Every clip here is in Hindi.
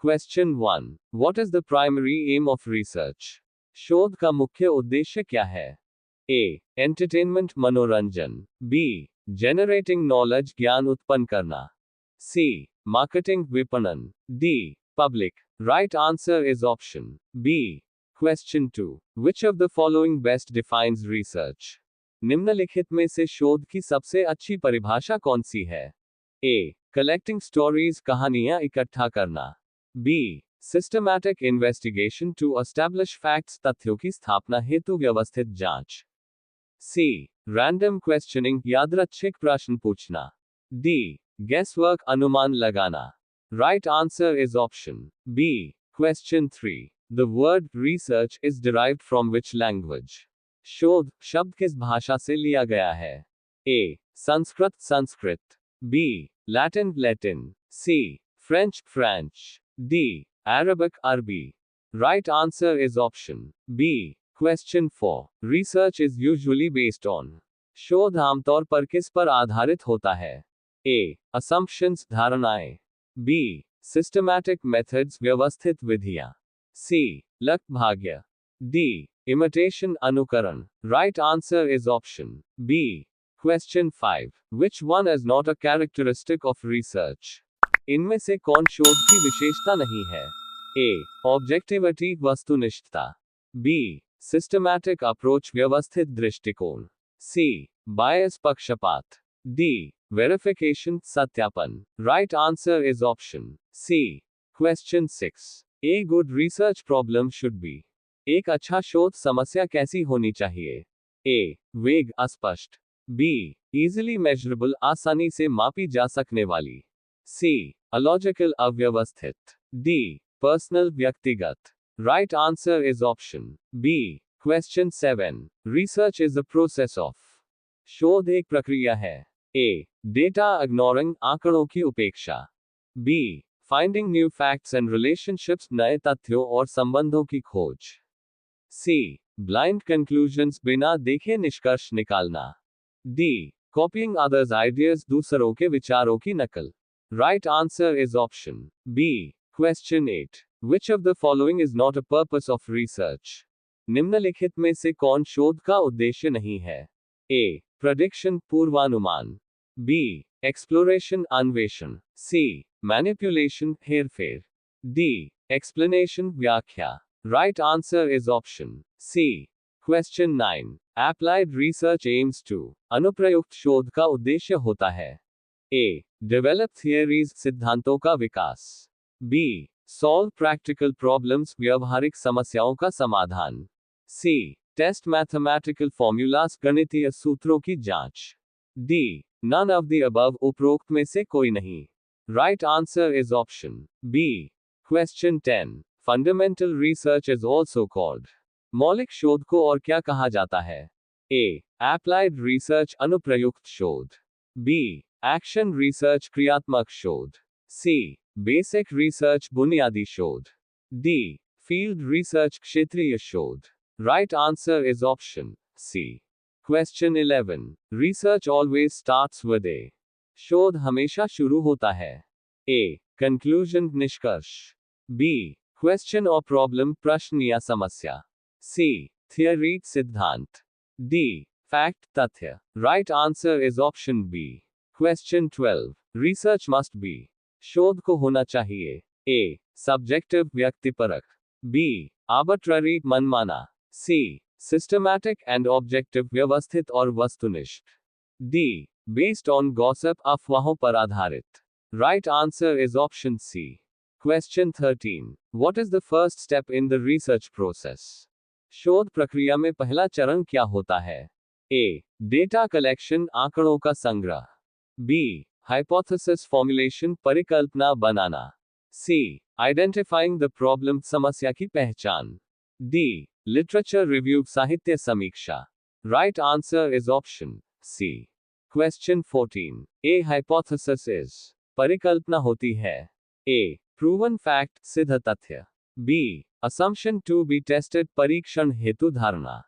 Question 1. What is the primary aim of research? शोध का मुख्य उद्देश्य क्या है? A. Entertainment मनोरंजन. B. Generating knowledge ज्ञान उत्पन्न करना. C. Marketing विपणन. D. Public. Right answer is option B. Question 2. Which of the following best defines research? निम्नलिखित में से शोध की सबसे अच्छी परिभाषा कौन सी है? A. Collecting stories कहानियां इकट्ठा करना. B. Systematic investigation to establish facts तथ्यों की स्थापना हेतु व्यवस्थित जांच. C. Random questioning यादृच्छिक प्रश्न पूछना. D. Guesswork अनुमान लगाना. Right answer is option B. Question 3. The word research is derived from which language? शोध शब्द किस भाषा से लिया गया है? A. Sanskrit Sanskrit. B. Latin Latin. C. French French. D. Arabic Arabi. Right answer is option B. Question 4. Research is usually based on. शोध आमतौर पर किस पर आधारित होता है? A. Assumptions धारणाएं. B. Systematic methods व्यवस्थित विधियां. C. लक भाग्य. D. Imitation अनुकरण. Right answer is option B. Question 5. Which one is not a characteristic of research? इनमें से कौन शोध की विशेषता नहीं है? A. Objectivity वस्तुनिष्ठता. B. Systematic approach व्यवस्थित दृष्टिकोण. C. Bias पक्षपात. D. Verification सत्यापन. Right answer is option C. Question 6. A good research problem should be. एक अच्छा शोध समस्या कैसी होनी चाहिए? A. Vague अस्पष्ट. B. Easily measurable आसानी से मापी जा सकने वाली. C. Illogical अव्यवस्थित. D. Personal व्यक्तिगत. Right answer is option B. Question 7. Research is a process of. शोध एक प्रक्रिया है. A. Data ignoring आंकड़ों की उपेक्षा. B. Finding new facts and relationships नए तथ्यों और संबंधों की खोज. C. Blind conclusions बिना देखे निष्कर्ष निकालना. D. Copying others' ideas दूसरों के विचारों की नकल. Right answer is option B. Question 8. Which of the following is not a purpose of research? निम्नलिखित में से कौन शोध का उद्देश्य नहीं है? A. Prediction पूर्वानुमान. B. Exploration अन्वेषण. C. Manipulation हेरफेर. D. Explanation व्याख्या. Right answer is option C. Question 9. Applied research aims to. अनुप्रयुक्त शोध का उद्देश्य होता है. A. Develop theories सिद्धांतों का विकास. B. Solve practical problems व्यवहारिक समस्याओं का समाधान. C. Test mathematical formulas गणितीय सूत्रों की जांच. D. None of the above उपरोक्त में से कोई नहीं. Right answer is option B. Question 10. Fundamental research is also called. मौलिक शोध को और क्या कहा जाता है? A. Applied research अनुप्रयुक्त शोध. B. Action research क्रियात्मक शोध. C. Basic research बुनियादी शोध. D. Field research क्षेत्रीय शोध. Right answer is option C. Question 11. Research always starts with a. शोध हमेशा शुरू होता है. A. Conclusion निष्कर्ष. B. Question or problem प्रश्न या समस्या. C. Theory सिद्धांत. D. Fact तथ्य. Right answer is option B. Question 12. Research must be. शोध को होना चाहिए. A. Subjective व्यक्तिपरक. B. Arbitrary मनमाना. C. Systematic and objective व्यवस्थित और वस्तुनिष्ठ. D. Based on gossip अफवाहों पर आधारित. Right answer is option C. Question 13. What is the first step in the research process? शोध प्रक्रिया में पहला चरण क्या होता है? A. Data collection आंकड़ों का संग्रह. B. Hypothesis formulation परिकल्पना बनाना. C. Identifying the problem समस्या की पहचान. D. Literature review साहित्य समीक्षा. Right answer is option C. Question 14. A hypothesis is. परिकल्पना होती है. A. Proven fact सिद्ध तथ्य. B. Assumption to be tested परीक्षण हेतु धारणा.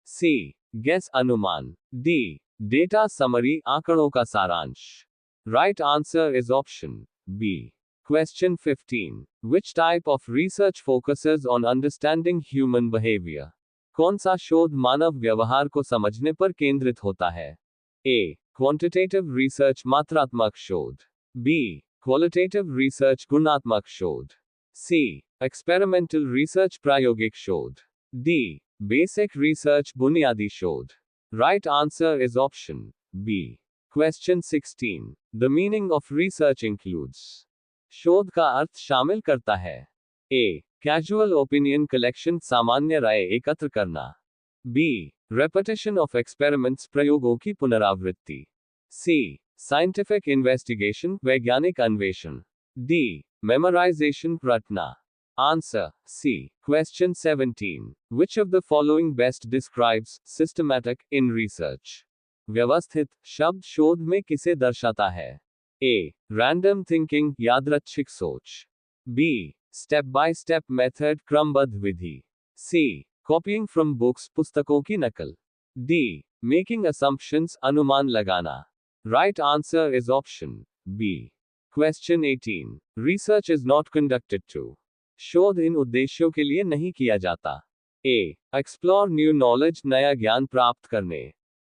C. Guess अनुमान. D. Data summary आंकड़ों का सारांश. Right answer is option B. Question 15. Which type of research focuses on understanding human behavior? कौन सा शोध मानव व्यवहार को समझने पर केंद्रित होता है? A. Quantitative research मात्रात्मक शोध. B. Qualitative research गुणात्मक शोध. C. Experimental research प्रायोगिक शोध. D. Basic research बुनियादी शोध. Right answer is option B. Question 16. The meaning of research includes. शोध का अर्थ शामिल करता है. A. Casual opinion collection सामान्य राय एकत्र करना. B. Repetition of experiments प्रयोगों की पुनरावृत्ति. C. Scientific investigation वैज्ञानिक अन्वेषण. D. Memorization रटना. Answer C. Question 17. Which of the following best describes systematic in research? व्यवस्थित शब्द शोध में किसे दर्शाता है? A. Random thinking यादृच्छिक सोच. B. Step by step method क्रमबद्ध विधि. C. Copying from books पुस्तकों की नकल. D. Making assumptions अनुमान लगाना. Right answer is option B. Question 18. Research is not conducted to. शोध इन उद्देश्यों के लिए नहीं किया जाता. A. Explore new knowledge नया ज्ञान प्राप्त करने.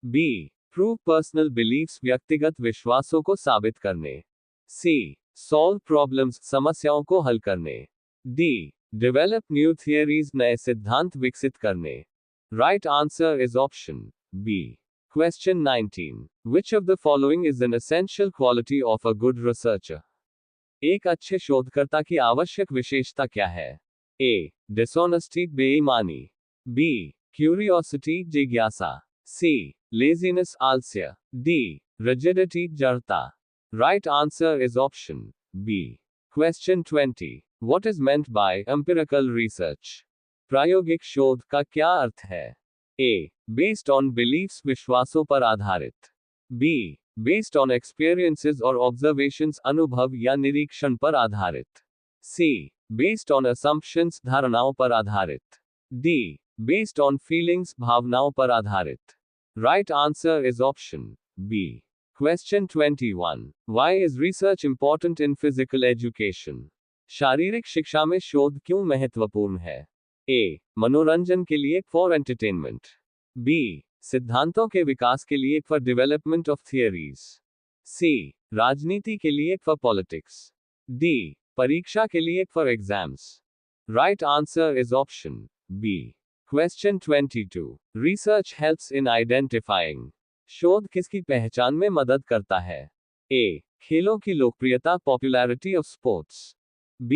B. Prove personal beliefs व्यक्तिगत विश्वासों को साबित करने. C. Solve problems समस्याओं को हल करने. D. Develop new theories नए सिद्धांत विकसित करने. Right answer is option B. Question 19. Which of the following is an essential quality of a good researcher? एक अच्छे शोधकर्ता की आवश्यक विशेषता क्या है? A. Dishonesty बेईमानी. B. Curiosity जिज्ञासा. C. Laziness आलस्य. D. Rigidity जड़ता. Right answer is option B. Question 20. What is meant by empirical research? प्रायोगिक शोध का क्या अर्थ है? A. Based on beliefs विश्वासों पर आधारित. B. Based on experiences or observations अनुभव या निरीक्षण पर आधारित. C. Based on assumptions धारणाओं पर आधारित. D. Based on feelings भावनाओं पर आधारित. Right answer is option B. Question 21. Why is research important in physical education? शारीरिक शिक्षा में शोध क्यों महत्वपूर्ण है? A. मनोरंजन के लिए for entertainment. B. सिद्धांतों के विकास के लिए for development of theories. C. राजनीति के लिए for politics. D. परीक्षा के लिए for exams. Right answer is option B. Question 22. Research helps in identifying. शोध किसकी पहचान में मदद करता है? A. खेलों की लोकप्रियता popularity of sports. B.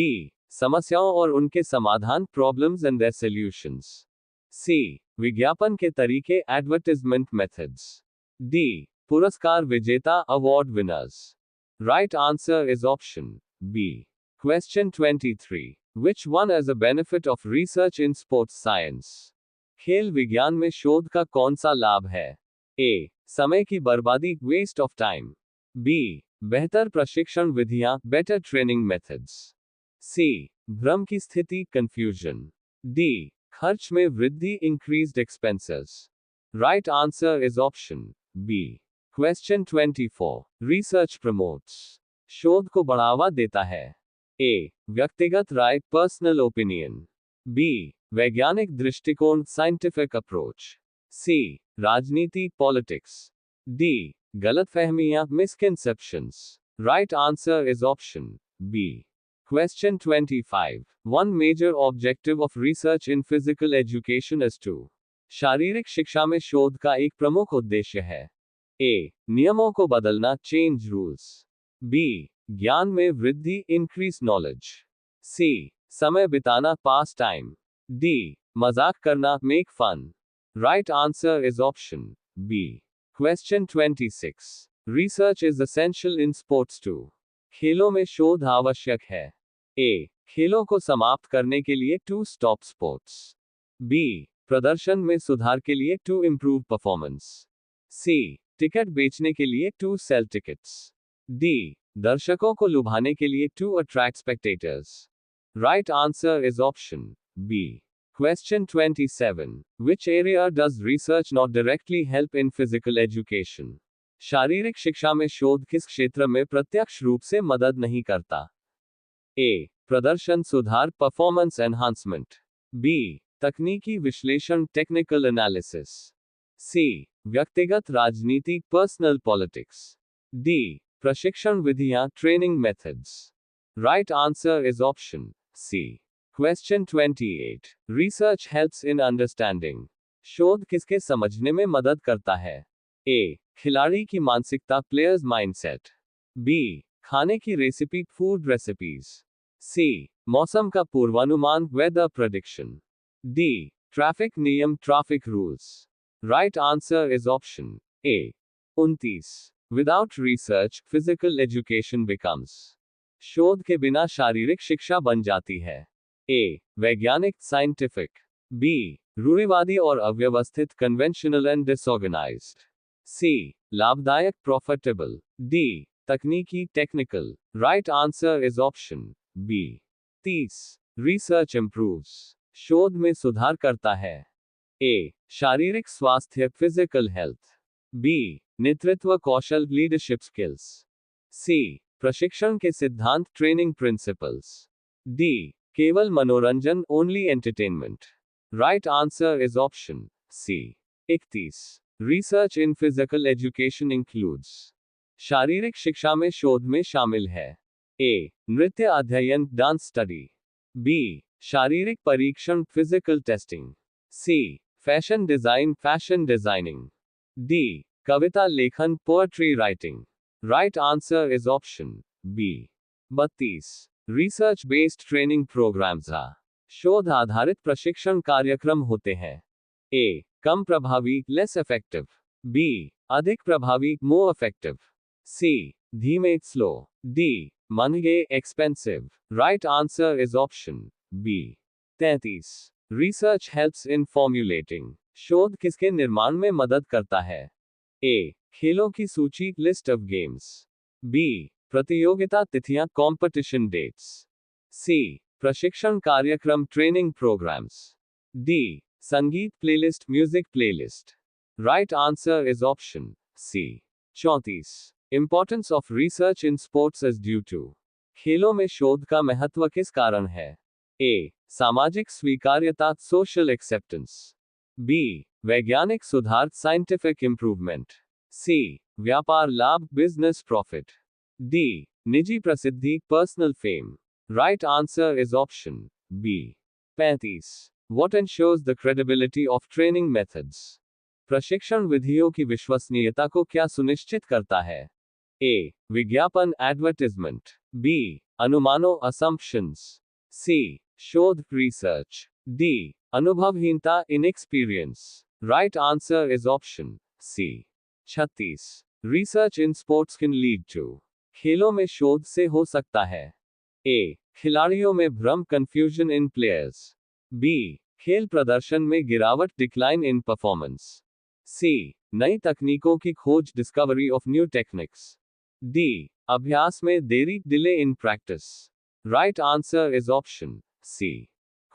समस्याओं और उनके समाधान problems and their solutions. C. विज्ञापन के तरीके advertisement methods. D. पुरस्कार विजेता award winners. Right answer is option B. Question 23. Which one has a benefit of research in sports science? खेल विज्ञान में शोध का कौन सा लाभ है? A. समय की बर्बादी waste of time. B. बेहतर प्रशिक्षण विधियां better training methods. C. भ्रम की स्थिति confusion. D. खर्च में वृद्धि increased expenses. Right answer is option B. Question 24. Research promotes. शोध को बढ़ावा देता है. A. व्यक्तिगत राय personal opinion. B. वैज्ञानिक दृष्टिकोण scientific approach. C. राजनीति politics. D. गलतफहमियां misconceptions. Right answer is option B. Question 25. One major objective of research in physical education is to. शारीरिक शिक्षा में शोध का एक प्रमुख उद्देश्य है. A. नियमों को बदलना change rules. B. ज्ञान में वृद्धि increase knowledge. C. समय बिताना pass time. D. मजाक करना make fun. Right answer is option B. Question 26. Research is essential in sports too. खेलों में शोध आवश्यक है. A. खेलों को समाप्त करने के लिए to stop sports. B. प्रदर्शन में सुधार के लिए to improve performance. C. Ticket बेचने के लिए to sell tickets. D. दर्शकों को लुभाने के लिए to attract spectators. Right answer is option B. Question 27. Which area does research not directly help in physical education? शारीरिक शिक्षा में शोध किस क्षेत्र में प्रत्यक्ष रूप से मदद नहीं करता? ए प्रदर्शन सुधार परफॉर्मेंस एनहांसमेंट, बी तकनीकी विश्लेषण टेक्निकल एनालिसिस, सी व्यक्तिगत राजनीति पर्सनल पॉलिटिक्स, डी प्रशिक्षण विधियां training methods. Right answer is option C. Question 28, research helps in understanding, शोध किसके समझने में मदद करता है? ए खिलाड़ी की मानसिकता प्लेयर्स माइंडसेट, बी खाने की रेसिपी फूड रेसिपीज, सी मौसम का पूर्वानुमान वेदर प्रेडिक्शन, डी ट्रैफिक नियम traffic rules. Right answer is option A 29, without research physical education becomes, शोध के बिना शारीरिक शिक्षा बन जाती है। ए वैज्ञानिक साइंटिफिक, बी रूढ़िवादी और अव्यवस्थित कन्वेंशनल एंड डिसऑर्गेनाइज्ड, सी लाभदायक प्रॉफिटेबल, डी तकनीकी technical. Right answer is option B 30, research improves, शोध में सुधार करता है। ए शारीरिक स्वास्थ्य फिजिकल हेल्थ, बी नेतृत्व कौशल लीडरशिप स्किल्स, सी प्रशिक्षण के सिद्धांत ट्रेनिंग प्रिंसिपल्स, डी केवल मनोरंजन only entertainment. Right answer is option C 31, research in physical education includes, शारीरिक शिक्षा में शोध में शामिल है। ए नृत्य अध्ययन डांस स्टडी, बी शारीरिक परीक्षण physical testing, C fashion design fashion designing, D कविता लेखन poetry writing. Right answer is option B 32, research based training programs आ, शोध आधारित प्रशिक्षण कार्यक्रम होते हैं। ए कम प्रभावी लेस इफेक्टिव, बी अधिक प्रभावी मोर इफेक्टिव, सी धीमे स्लो, डी महंगे expensive. Right answer is option B 33, research helps in formulating, शोध किसके निर्माण में मदद करता है? ए खेलों की सूची लिस्ट ऑफ गेम्स, बी प्रतियोगिता तिथियां कॉम्पिटिशन डेट्स, सी प्रशिक्षण कार्यक्रम ट्रेनिंग प्रोग्राम्स, डी संगीत playlist music playlist. Right answer is option C 34, importance of research in sports is due to, खेलों में शोध का महत्व किस कारण है? ए सामाजिक स्वीकार्यता सोशल एक्सेप्टेंस, बी वैज्ञानिक सुधार साइंटिफिक इंप्रूवमेंट, सी व्यापार लाभ बिजनेस प्रॉफिट, डी निजी प्रसिद्धि personal fame. Right answer is option B 35, what ensures the credibility of training methods, प्रशिक्षण विधियों की विश्वसनीयता को क्या सुनिश्चित करता है? ए विज्ञापन एडवर्टाइजमेंट, बी अनुमानों असम्पशंस, सी शोध रिसर्च, डी अनुभवहीनता inexperience. Right answer is option C 36, research in sports can lead to, खेलों में शोध से हो सकता है। ए खिलाड़ियों में भ्रम कंफ्यूजन इन प्लेयर्स, बी खेल प्रदर्शन में गिरावट डिक्लाइन इन परफॉर्मेंस, सी नई तकनीकों की खोज discovery of new techniques, D अभ्यास में देरी delay in practice. Right answer is option C.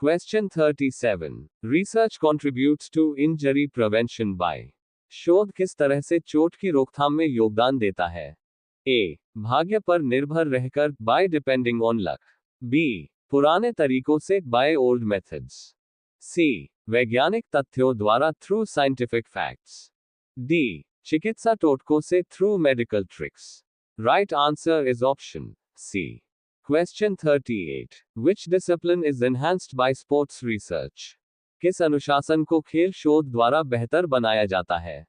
Question 37, research contributes to injury prevention by, शोध किस तरह से चोट की रोकथाम में योगदान देता है? ए भाग्य पर निर्भर रहकर by depending on luck, B पुराने तरीकों से बाय ओल्ड मेथड्स, सी वैज्ञानिक तथ्यों द्वारा थ्रू साइंटिफिक फैक्ट्स, डी चिकित्सा टोटकों से through medical tricks. Right answer is option C. Question 38, which discipline is enhanced by sports research, किस अनुशासन को खेल शोध द्वारा बेहतर बनाया जाता है?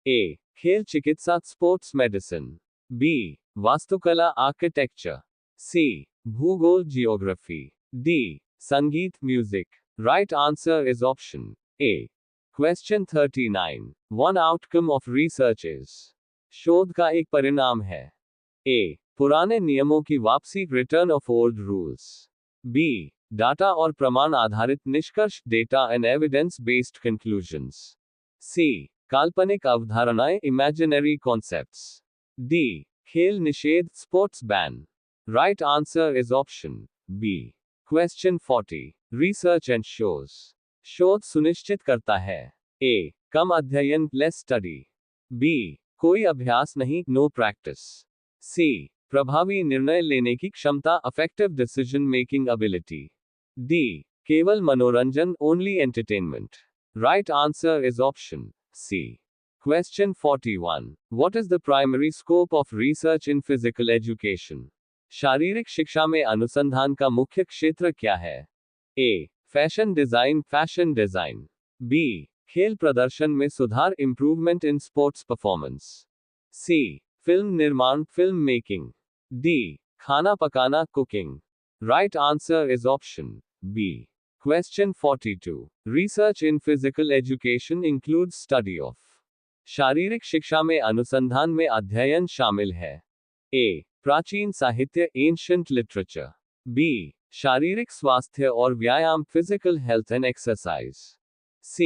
ए खेल चिकित्सा स्पोर्ट्स मेडिसिन, बी वास्तुकला आर्किटेक्चर, सी भूगोल जियोग्राफी, डी संगीत music. Right answer is option A. Question 39, one outcome of research is, शोध का एक परिणाम है। ए पुराने नियमों की वापसी return of old rules, B data और प्रमाण आधारित निष्कर्ष data and evidence based conclusions, C काल्पनिक अवधारणाएं इमेजिनरी कॉन्सेप्ट्स, डी खेल निषेध sports ban. Right answer is option B. Question 40, research and shows, शोध सुनिश्चित करता है। ए कम अध्ययन लेस स्टडी, बी कोई अभ्यास नहीं नो प्रैक्टिस, सी प्रभावी निर्णय लेने की क्षमता, effective decision making ability. D. केवल मनोरंजन, only entertainment. Right answer is option C. Question 41. What is the primary scope of research in physical education? शारीरिक शिक्षा में अनुसंधान का मुख्य क्षेत्र क्या है? A. Fashion design, fashion design. B. खेल प्रदर्शन में सुधार, improvement in sports performance. C. Film निर्माण, फिल्म मेकिंग. D. खाना पकाना, cooking. Right answer is option B. Question 42. Research in physical education includes study of. शारीरिक शिक्षा में अनुसंधान में अध्ययन शामिल है. A. प्राचीन साहित्य, एंशिएंट लिटरेचर. B. शारीरिक स्वास्थ्य और व्यायाम, physical health and exercise. C.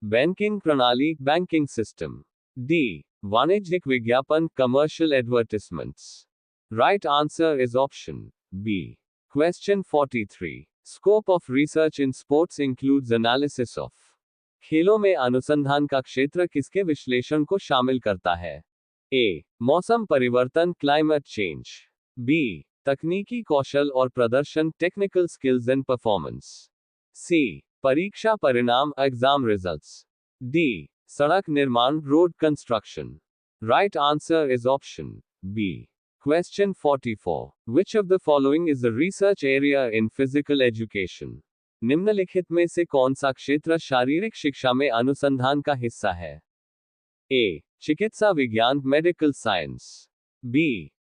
Banking प्रणाली, बैंकिंग सिस्टम. D. वाणिज्यिक विज्ञापन, commercial advertisements. Right answer is option B. Question 43. Scope of research in sports includes analysis of. खेलों में अनुसंधान का क्षेत्र किसके विश्लेषण को शामिल करता है? A. मौसम परिवर्तन, क्लाइमेट चेंज. B. तकनीकी कौशल और प्रदर्शन, technical skills and performance. C. परीक्षा परिणाम, एग्जाम रिजल्ट्स. D. सड़क निर्माण, road construction. Right answer is option B. Question 44. Which of the following is the research area in physical education? निम्नलिखित में से कौन सा क्षेत्र शारीरिक शिक्षा में अनुसंधान का हिस्सा है? A. चिकित्सा विज्ञान, मेडिकल साइंस. B.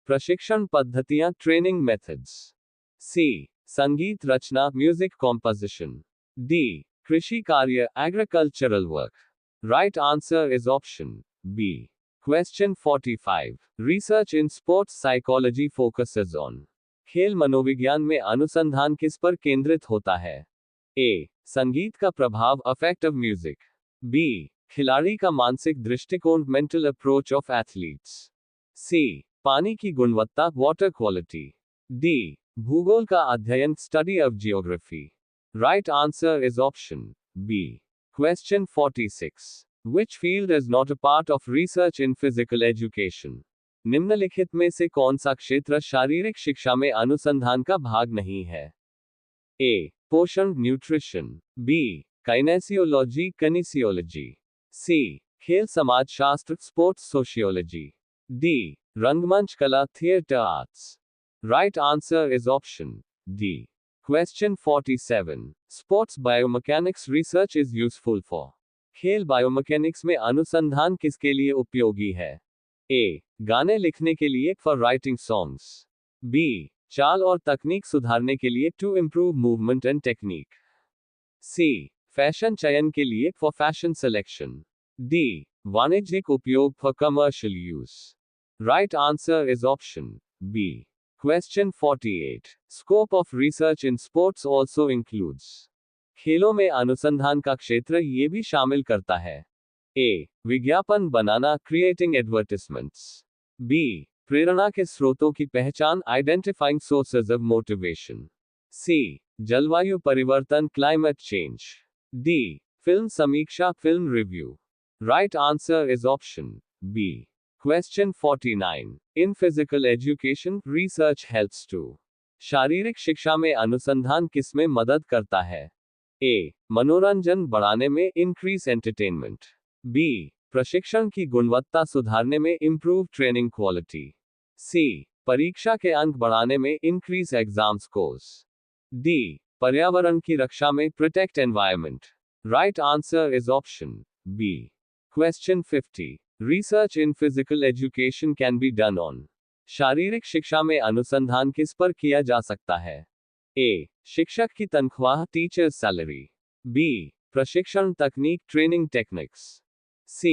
प्रशिक्षण पद्धतियां, ट्रेनिंग मेथड्स. C. संगीत रचना, म्यूजिक कॉम्पोजिशन. D. कृषि कार्य, agricultural work. Right answer is option B. Question 45. Research in sports psychology focuses on. खेल मनोविज्ञान में अनुसंधान किस पर केंद्रित होता है? A. संगीत का प्रभाव, effect of music. B. खिलाड़ी का मानसिक दृष्टिकोण, mental approach of athletes. C. पानी की गुणवत्ता, water quality. D. भूगोल का अध्ययन, study of geography. Right answer is option B. Question 46. Which field is not a part of research in physical education? निम्नलिखित में से कौन सा क्षेत्र शारीरिक शिक्षा में अनुसंधान का भाग नहीं है? A. पोषण, न्यूट्रिशन. B. काइनेसियोलॉजी, किनेसियोलॉजी. C. खेल समाजशास्त्र, स्पोर्ट्स सोशियोलॉजी. D. रंगमंच कला, theatre arts. Right answer is option D. Question 47. Sports biomechanics research is useful for. खेल बायोमैकेनिक्स में अनुसंधान किसके लिए उपयोगी है? A. गाने लिखने के लिए, for writing songs. B. चाल और तकनीक सुधारने के लिए, to improve movement and technique. C. Fashion चयन के लिए, for fashion selection. D. वाणिज्यिक उपयोग, for commercial use. Right answer is option B. Question 48. Scope of research in sports also includes. खेलों में अनुसंधान का क्षेत्र ये भी शामिल करता है. A. विज्ञापन बनाना, क्रिएटिंग एडवर्टिजमेंट्स. B. प्रेरणा के स्रोतों की पहचान, identifying sources of motivation. C. जलवायु परिवर्तन, क्लाइमेट चेंज. D. फिल्म समीक्षा, film review. Right answer is option B. Question 49. In physical education, research helps to. शारीरिक शिक्षा में अनुसंधान किसमें मदद करता है? A. मनोरंजन बढ़ाने में, इंक्रीज एंटरटेनमेंट. B. प्रशिक्षण की गुणवत्ता सुधारने में, इंप्रूव ट्रेनिंग क्वालिटी. C. परीक्षा के अंक बढ़ाने में, इंक्रीज एग्जाम स्कोर्स. D. पर्यावरण की रक्षा में, protect environment. Right answer is option B. Question 50. Research in physical education can be done on. शारीरिक शिक्षा में अनुसंधान किस पर किया जा सकता है? A. शिक्षक की तनख्वाह, टीचर्स सैलरी. B. प्रशिक्षण तकनीक, ट्रेनिंग टेक्निक्स. C.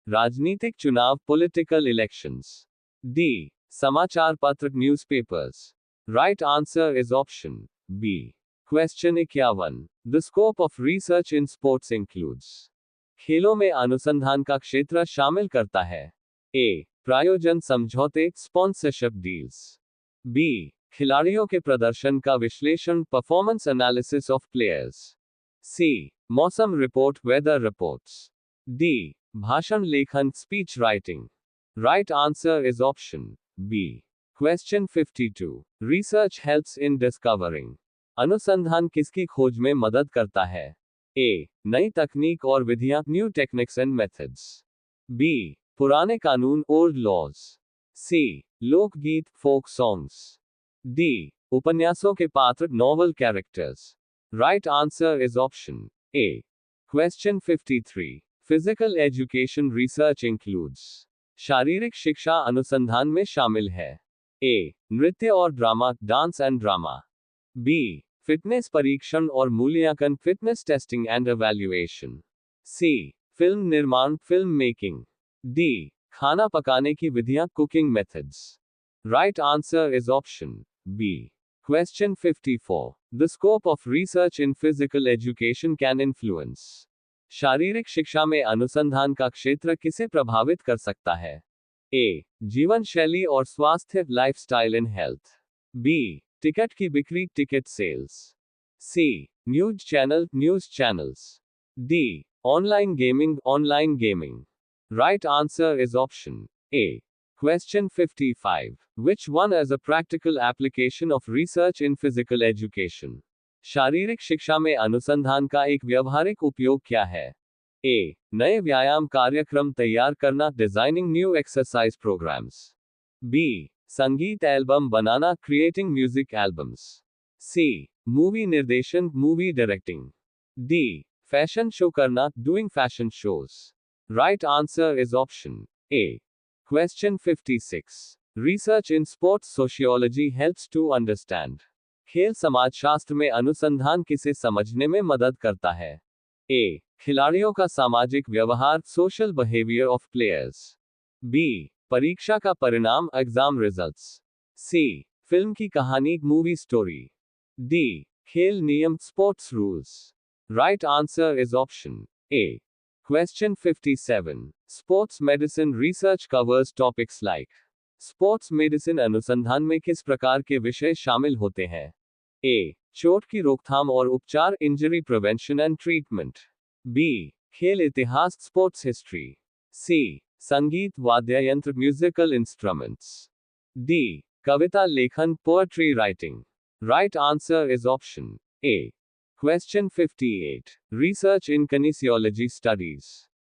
राजनीतिक चुनाव, पॉलिटिकल इलेक्शंस. D. समाचार पत्र, newspapers. Right answer is option B. Question 51. The scope of research in sports includes. खेलों में अनुसंधान का क्षेत्र शामिल करता है. A. प्रायोजन समझौते, स्पॉन्सरशिप डील्स. B. खिलाड़ियों के प्रदर्शन का विश्लेषण, performance analysis of players. C. मौसम रिपोर्ट, वेदर रिपोर्ट्स. D. भाषण लेखन, speech writing. Right answer is option B. Question 52. Research helps in discovering. अनुसंधान किसकी खोज में मदद करता है? A. नई तकनीक और विधियां, new techniques and methods. B. पुराने कानून, ओल्ड लॉज. C. लोकगीत, फोक सॉन्ग्स. D. उपन्यासों के पात्र, novel characters. Right answer is option A. Question 53. Physical education research includes. शारीरिक शिक्षा अनुसंधान में शामिल है. A. नृत्य और drama, dance and drama. B. Fitness परीक्षण और मूल्यांकन, fitness testing and evaluation. C. Film निर्माण, फिल्म मेकिंग. D. खाना पकाने की विधियां, cooking methods. Right answer is option B. Question 54. The scope of research in physical education can influence. शारीरिक शिक्षा में अनुसंधान का क्षेत्र किसे प्रभावित कर सकता है? A. जीवन शैली और स्वास्थ्य, lifestyle in health. B. Ticket की बिक्री, ticket sales. C. News channel, news channels. D. Online gaming, online gaming. Right answer is option A. Question 55. Which one is a practical application of research in physical education? शारीरिक शिक्षा में अनुसंधान का एक व्यावहारिक उपयोग क्या है? A. नए व्यायाम कार्यक्रम तैयार करना, designing new exercise programs. B. संगीत एल्बम बनाना, creating music albums. C. Movie निर्देशन, movie directing. D. Fashion show करना, doing fashion shows. Right answer is option A. Question 56. Research in sports sociology helps to understand. खेल समाजशास्त्र में अनुसंधान किसे समझने में मदद करता है? A. खिलाड़ियों का सामाजिक व्यवहार, social behavior of players. B. परीक्षा का परिणाम, exam results. C. फिल्म की कहानी, movie story. D. खेल नियम, sports rules. Right answer is option A. Question 57. Sports medicine research covers topics like. Sports medicine अनुसंधान में किस प्रकार के विषय शामिल होते हैं? A. चोट की रोकथाम और उपचार, injury prevention and treatment. B. खेल इतिहास, स्पोर्ट्स हिस्ट्री. C. संगीत वाद्य यंत्र, म्यूजिकल इंस्ट्रूमेंट्स. D. कविता लेखन, poetry writing. Right answer is option A. Question 58. Research in kinesiology studies.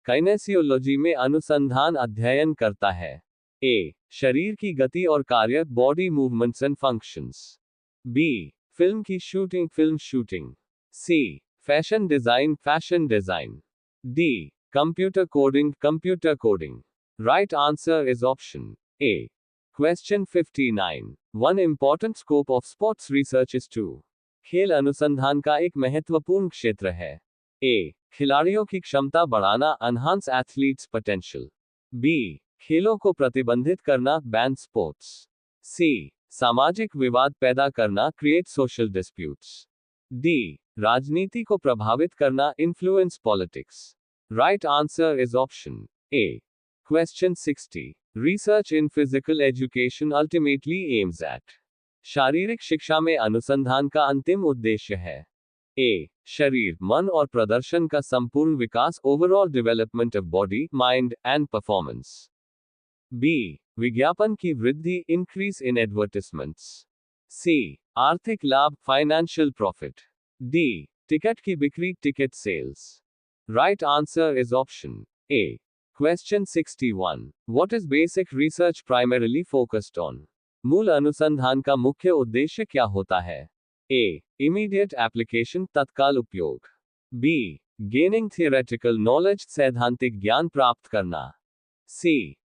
काइनेसियोलॉजी में अनुसंधान अध्ययन करता है. A. शरीर की गति और कार्य, body movements and functions. B. Film की shooting, film shooting. C. Fashion design, fashion design. D. Computer coding, computer coding. Right answer is option A. Question 59. One important scope of sports research is to. खेल अनुसंधान का एक महत्वपूर्ण क्षेत्र है. A. खिलाड़ियों की क्षमता बढ़ाना, एनहांस एथलीट्स पोटेंशियल. B. खेलों को प्रतिबंधित करना, बैन स्पोर्ट्स. C. सामाजिक विवाद पैदा करना, क्रिएट सोशल डिस्प्यूट्स. D. राजनीति को प्रभावित करना, influence politics. Right answer is option A. Question 60. Research in physical education ultimately aims at. शारीरिक शिक्षा में अनुसंधान का अंतिम उद्देश्य है. A. शरीर, मन और प्रदर्शन का संपूर्ण विकास, overall development of body, mind and performance. B. विज्ञापन की वृद्धि, इंक्रीज इन एडवर्टिजमेंट्स. C. आर्थिक लाभ, फाइनेंशियल प्रॉफिट. D. टिकट की बिक्री, ticket sales. Right answer is option A. Question 61. What is basic research primarily focused on? मूल अनुसंधान का मुख्य उद्देश्य क्या होता है? A. Immediate application, तत्काल उपयोग. B. Gaining theoretical knowledge, सैद्धांतिक ज्ञान प्राप्त करना. C.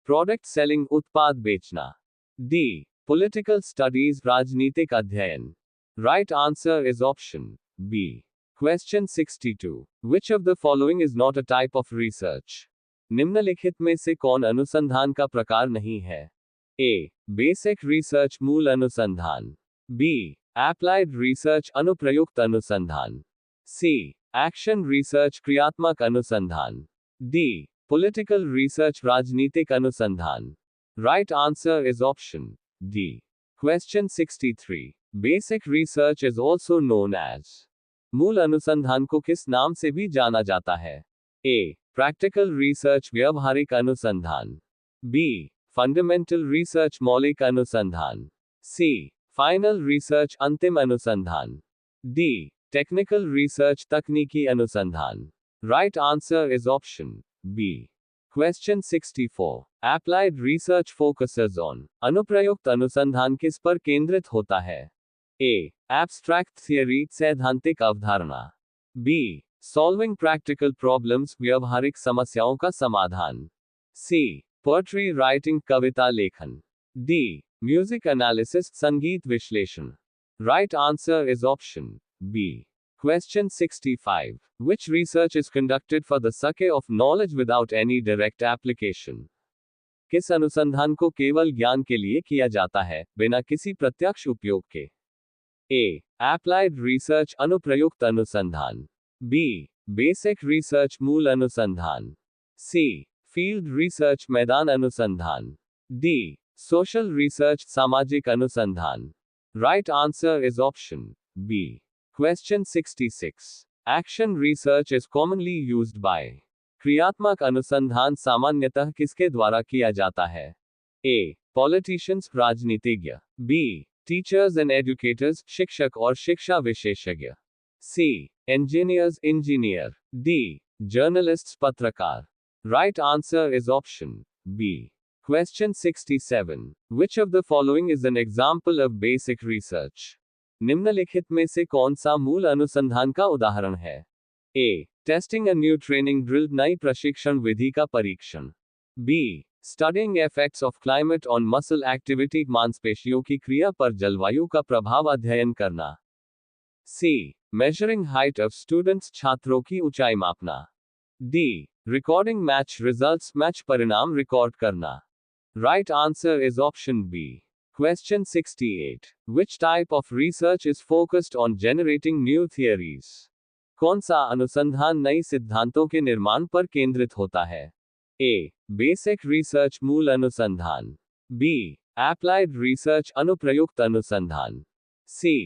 Product selling, उत्पाद बेचना. D. Political studies, राजनीतिक अध्ययन. Right answer is option B. Question 62. Which of the following is not a type of research? निम्नलिखित में से कौन अनुसंधान का प्रकार नहीं है? A. Basic research, मूल अनुसंधान. B. Applied research, अनुप्रयुक्त अनुसंधान. C. Action research, क्रियात्मक अनुसंधान. D. Political research, राजनीतिक अनुसंधान. Right answer is option D. Question 63. Basic research is also known as. मूल अनुसंधान को किस नाम से भी जाना जाता है? A. Practical research, व्यवहारिक अनुसंधान. B. फंडामेंटल रिसर्च मौलिक अनुसंधान, सी फाइनल रिसर्च अंतिम अनुसंधान, डी टेक्निकल रिसर्च तकनीकी अनुसंधान। Right answer is option B. Question 64। Applied research focuses on. अनुप्रयुक्त अनुसंधान किस पर केंद्रित होता है? ए एब्स्ट्रैक्ट थियरी सैद्धांतिक अवधारणा, बी सॉल्विंग प्रैक्टिकल प्रॉब्लम्स व्यवहारिक समस्याओं का समाधान, सी पोएट्री राइटिंग कविता लेखन, डी म्यूजिक एनालिसिस संगीत विश्लेषण। Right answer is option B. Question 65. Which research is conducted for the sake of knowledge without any direct application? किस अनुसंधान को केवल ज्ञान के लिए किया जाता है, बिना किसी प्रत्यक्ष उपयोग के? A. Applied research अनुप्रयुक्त अनुसंधान, B. Basic research मूल अनुसंधान, C. Field research मैदान अनुसंधान, D. Social research सामाजिक अनुसंधान। Right answer is option B. Question 66. Action research is commonly used by. क्रियात्मक अनुसंधान सामान्यतः किसके द्वारा किया जाता है? A. Politicians राजनीतिज्ञ, B. Teachers and educators शिक्षक और शिक्षा विशेषज्ञ, C. Engineers engineer, D. Journalists पत्रकार। Right answer is option B. Question 67. Which of the following is an example of basic research? निम्नलिखित में से कौन सा मूल अनुसंधान का उदाहरण है? A. Testing a new training drill नई प्रशिक्षण विधि का परीक्षण, B. Studying effects of climate on muscle activity मांसपेशियों की क्रिया पर जलवायु का प्रभाव अध्ययन करना, C. Measuring height of students छात्रों की ऊंचाई मापना, D. Recording match results match परिणाम रिकॉर्ड करना। Right answer is option B. Question 68. Which type of research is focused on generating new theories? कौन सा अनुसंधान नई सिद्धांतों के निर्माण पर केंद्रित होता है? A. Basic research मूल अनुसंधान, B. Applied research अनुप्रयुक्त अनुसंधान, C.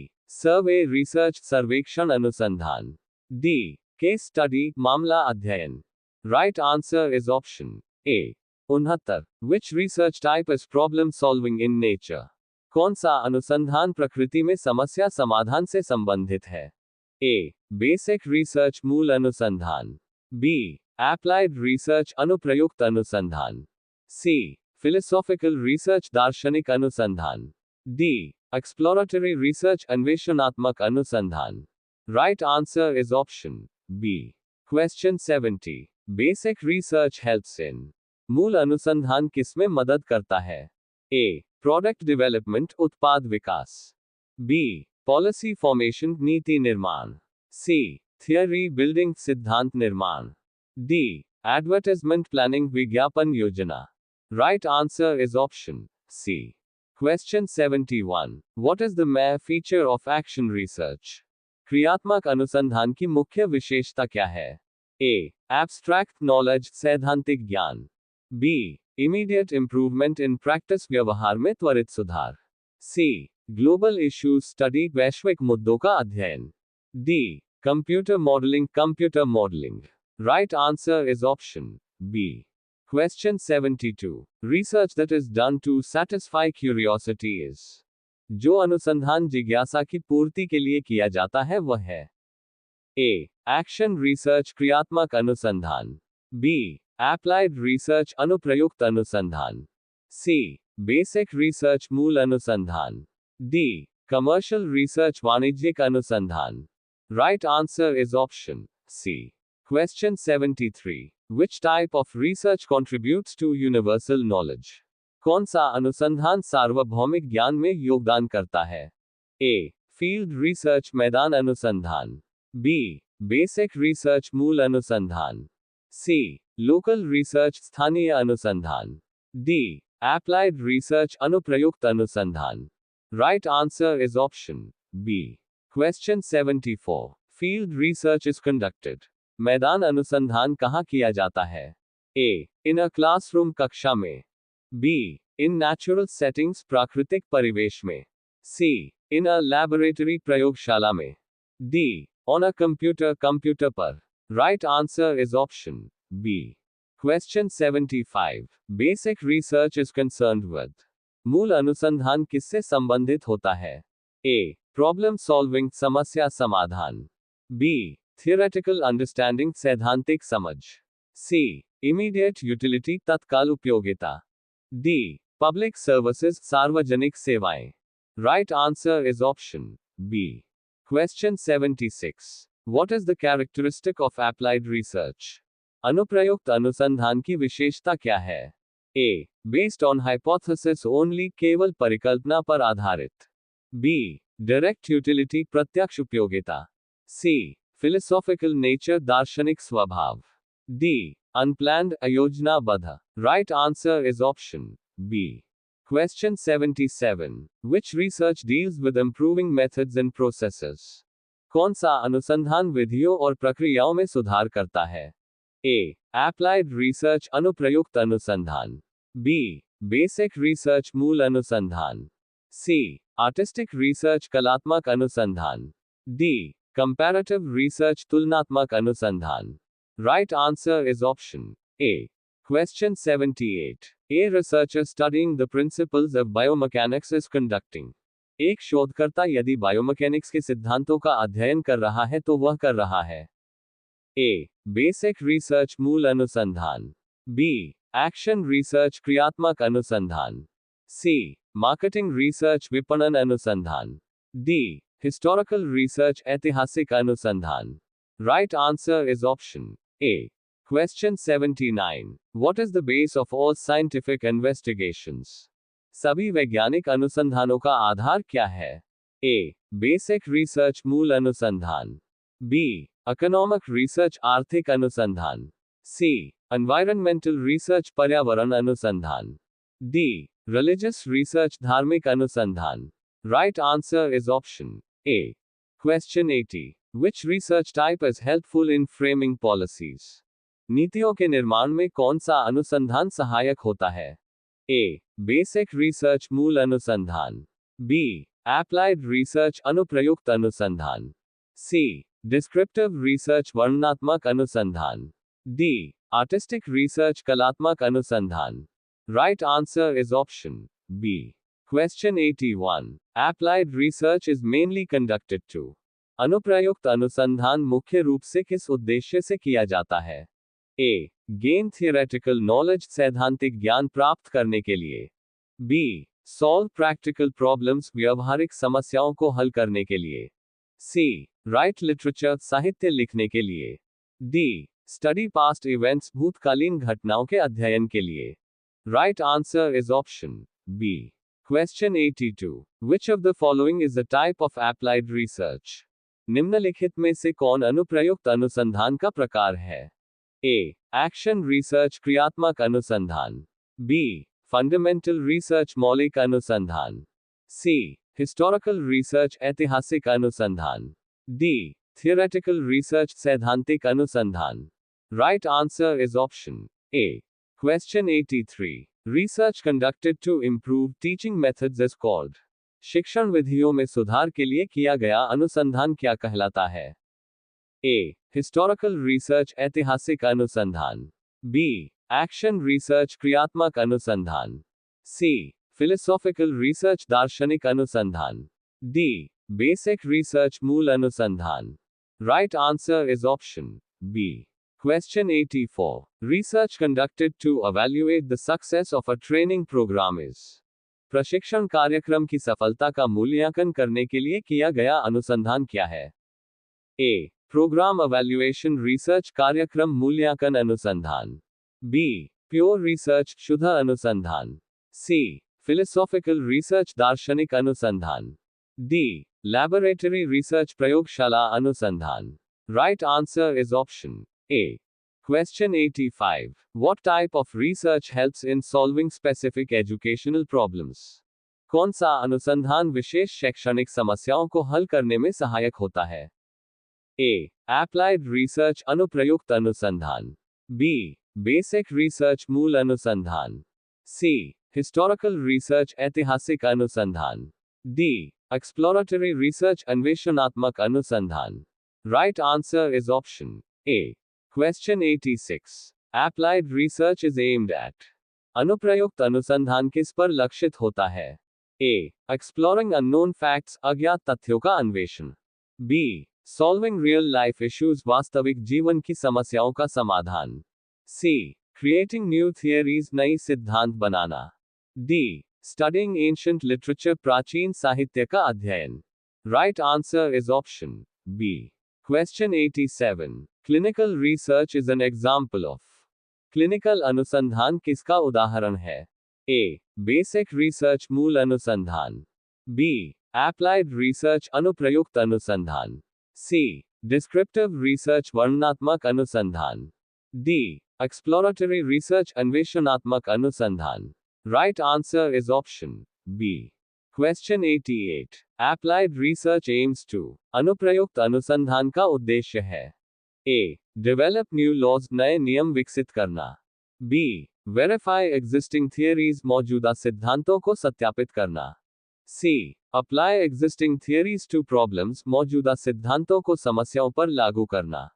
Survey research सर्वेक्षण अनुसंधान, D. Case study मामला अध्ययन। Right answer is option A. 69. Which research type is problem solving in nature? कौन सा अनुसंधान प्रकृति में समस्या समाधान से संबंधित है? A. Basic research मूल अनुसंधान, B. Applied research अनुप्रयुक्त अनुसंधान, C. Philosophical research दार्शनिक अनुसंधान, D. Exploratory research अन्वेषणात्मक अनुसंधान। Right answer is option B. Question 70. Basic research helps in. मूल अनुसंधान किसमें मदद करता है? A. Product development उत्पाद विकास, B. Policy formation नीति निर्माण, C. Theory building सिद्धांत निर्माण, D. Advertisement planning विज्ञापन योजना। Right answer is option C. Question 71. What is the main feature of action research? क्रियात्मक अनुसंधान की मुख्य विशेषता क्या है? A. Abstract knowledge सैद्धांतिक ज्ञान, B. Immediate improvement in practice व्यवहार में त्वरित सुधार, C. Global issues study वैश्विक मुद्दों का अध्ययन, D. Computer modeling। Right answer is option B. Question 72. Research that is done to satisfy curiosity is. जो अनुसंधान जिज्ञासा की पूर्ति के लिए किया जाता है वह है? A. Action research क्रियात्मक अनुसंधान, B. Applied research अनुप्रयुक्त अनुसंधान, C. Basic research मूल अनुसंधान, D. Commercial research वाणिज्यिक अनुसंधान। Right answer is option C. Question 73. Which type of research contributes to universal knowledge? कौन सा अनुसंधान सार्वभौमिक ज्ञान में योगदान करता है? A. Field research मैदान अनुसंधान, B. Basic research मूल अनुसंधान, C. Local research स्थानीय अनुसंधान, D. Applied research अनुप्रयुक्त अनुसंधान। Right answer is option B. Question 74. Field research is conducted. मैदान अनुसंधान कहाँ किया जाता है? A. In a classroom कक्षा में, B. In natural settings प्राकृतिक परिवेश में, C. In a laboratory प्रयोगशाला में, D. On a computer computer पर। Right answer is option B. Question 75. Basic research is concerned with. मूल अनुसंधान किससे संबंधित होता है? A. Problem solving, समस्या समाधान. B. Theoretical understanding, सैद्धांतिक समझ. C. Immediate utility, तत्काल उपयोगिता. D. Public services, सार्वजनिक सेवाएं. Right answer is option B. Question 76. What is the characteristic of applied research? अनुप्रयुक्त अनुसंधान की विशेषता क्या है? A. Based on hypothesis only, केवल परिकल्पना पर आधारित. B. Direct utility, प्रत्यक्ष उपयोगिता. C. Philosophical nature, दार्शनिक स्वभाव. D. Unplanned, अयोजनाबद्ध. Right answer is option B. Question 77. Which research deals with improving methods and processes? कौन सा अनुसंधान विधियों और प्रक्रियाओं में सुधार करता है? A. Applied research, अनुप्रयुक्त अनुसंधान. B. Basic research, मूल अनुसंधान. C. Artistic research, कलात्मक अनुसंधान. D. Comparative research, तुलनात्मक अनुसंधान. Right answer is option A. Question 78. A researcher studying the principles of biomechanics is conducting. एक शोधकर्ता यदि बायोमैकेनिक्स के सिद्धांतों का अध्ययन कर रहा है तो वह कर रहा है. A. Basic research, मूल अनुसंधान. B. Action research, क्रियात्मक अनुसंधान. C. Marketing research, विपणन अनुसंधान. D. Historical research, ऐतिहासिक अनुसंधान. Right answer is option A. Question 79. What is the base of all scientific investigations? सभी वैज्ञानिक अनुसंधानों का आधार क्या है? A. Basic research, मूल अनुसंधान. B. Economic research, आर्थिक अनुसंधान. C. Environmental research, पर्यावरण अनुसंधान. D. Religious research, धार्मिक अनुसंधान. Right answer is option A. Question 80. Which research type is helpful in framing policies? नीतियों के निर्माण में कौन सा अनुसंधान सहायक होता है? A. Basic research, मूल अनुसंधान. B. Applied research, अनुप्रयुक्त अनुसंधान. C. Descriptive research, वर्णनात्मक अनुसंधान. D. Artistic research, कलात्मक अनुसंधान. Right answer is option B. Question 81. Applied research is mainly conducted to. अनुप्रयुक्त अनुसंधान मुख्य रूप से किस उद्देश्य से किया जाता है? A. Gain theoretical knowledge, सैद्धांतिक ज्ञान प्राप्त करने के लिए. B. Solve practical problems, व्यवहारिक समस्याओं को हल करने के लिए. C. Write literature, साहित्य लिखने के लिए. D. Study past events, भूतकालीन घटनाओं के अध्ययन के लिए. Right answer is option B. Question 82. Which of the following is a type of applied research? निम्नलिखित में से कौन अनुप्रयुक्त अनुसंधान का प्रकार है? A. Action research, क्रियात्मक अनुसंधान. B. Fundamental research, मौलिक अनुसंधान. C. Historical research, ऐतिहासिक अनुसंधान. D. Theoretical research, सैद्धांतिक अनुसंधान. Right answer is option A. Question 83. Research conducted to improve teaching methods is called. शिक्षण विधियों में सुधार के लिए किया गया अनुसंधान क्या कहलाता है? A. Historical research, ऐतिहासिक अनुसंधान. B. Action research, क्रियात्मक अनुसंधान. C. Philosophical research, दार्शनिक अनुसंधान. D. Basic research, मूल अनुसंधान. Right answer is option B. Question 84. Research conducted to evaluate the success of a training program is. प्रशिक्षण कार्यक्रम की सफलता का मूल्यांकन करने के लिए किया गया अनुसंधान क्या है? A. Program evaluation research, कार्यक्रम मूल्यांकन अनुसंधान. B. Pure research, शुद्ध अनुसंधान. C. Philosophical research, दार्शनिक अनुसंधान. D. Laboratory research, प्रयोगशाला अनुसंधान. Right answer is option A. Question 85. What type of research helps in solving specific educational problems? कौन सा अनुसंधान विशेष शैक्षणिक समस्याओं को हल करने में सहायक होता है? A. Applied research, अनुप्रयुक्त अनुसंधान. B. Basic research, मूल अनुसंधान. C. Historical research, ऐतिहासिक अनुसंधान. D. Exploratory research, अन्वेषणात्मक अनुसंधान. Right answer is option A. Question 86. Applied research is aimed at. अनुप्रयुक्त अनुसंधान किस पर लक्षित होता है? ए, एक्सप्लोरिंग अननोन फैक्ट्स, अज्ञात तथ्यों का अन्वेषण। B, solving real life issues, वास्तविक जीवन की समस्याओं का समाधान। सी, क्रिएटिंग न्यू थियरीज, नई सिद्धांत बनाना। डी, स्टडिंग एंशिएंट लिटरेचर, प्राचीन साहित्य का अध्ययन। Right answer is option B. Question 87, clinical research is an example of. Clinical अनुसंधान किसका उदाहरण है? ए, बेसिक रिसर्च, मूल अनुसंधान। बी, एप्लाइड रिसर्च, अनुप्रयुक्त अनुसंधान। सी, डिस्क्रिप्टिव रिसर्च, वर्णनात्मक अनुसंधान। डी, एक्सप्लोरेटरी रिसर्च, अन्वेषणात्मक अनुसंधान। Right answer is option B. Question 88, applied research aims to. अनुप्रयुक्त अनुसंधान का उद्देश्य है? ए, डेवलप न्यू लॉज, नए नियम विकसित करना। बी, वेरीफाई एग्जिस्टिंग थियरीज, मौजूदा सिद्धांतों को सत्यापित करना। C, apply existing theories to problems, मौजूदा सिद्धांतों को समस्याओं पर लागू करना।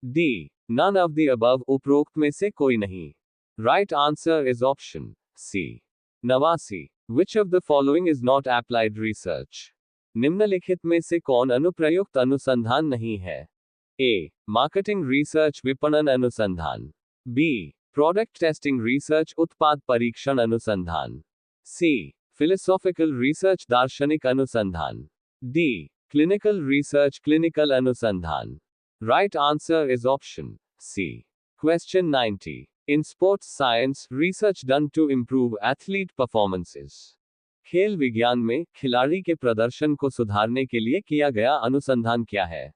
D, none of the above, उपरोक्त में से कोई नहीं। Right answer is option C. 89, which of the following is not applied research. निम्नलिखित में से कौन अनुप्रयुक्त अनुसंधान नहीं है? ए, मार्केटिंग रिसर्च, विपणन अनुसंधान। बी, प्रोडक्ट टेस्टिंग रिसर्च, उत्पाद परीक्षण अनुसंधान। सी, फिलोसॉफिकल रिसर्च, दार्शनिक अनुसंधान। डी, क्लिनिकल रिसर्च, क्लिनिकल अनुसंधान। Right answer is option C. Question 90, in sports science, research done to improve athlete performances. खेल विज्ञान में खिलाड़ी के प्रदर्शन को सुधारने के लिए किया गया अनुसंधान क्या है?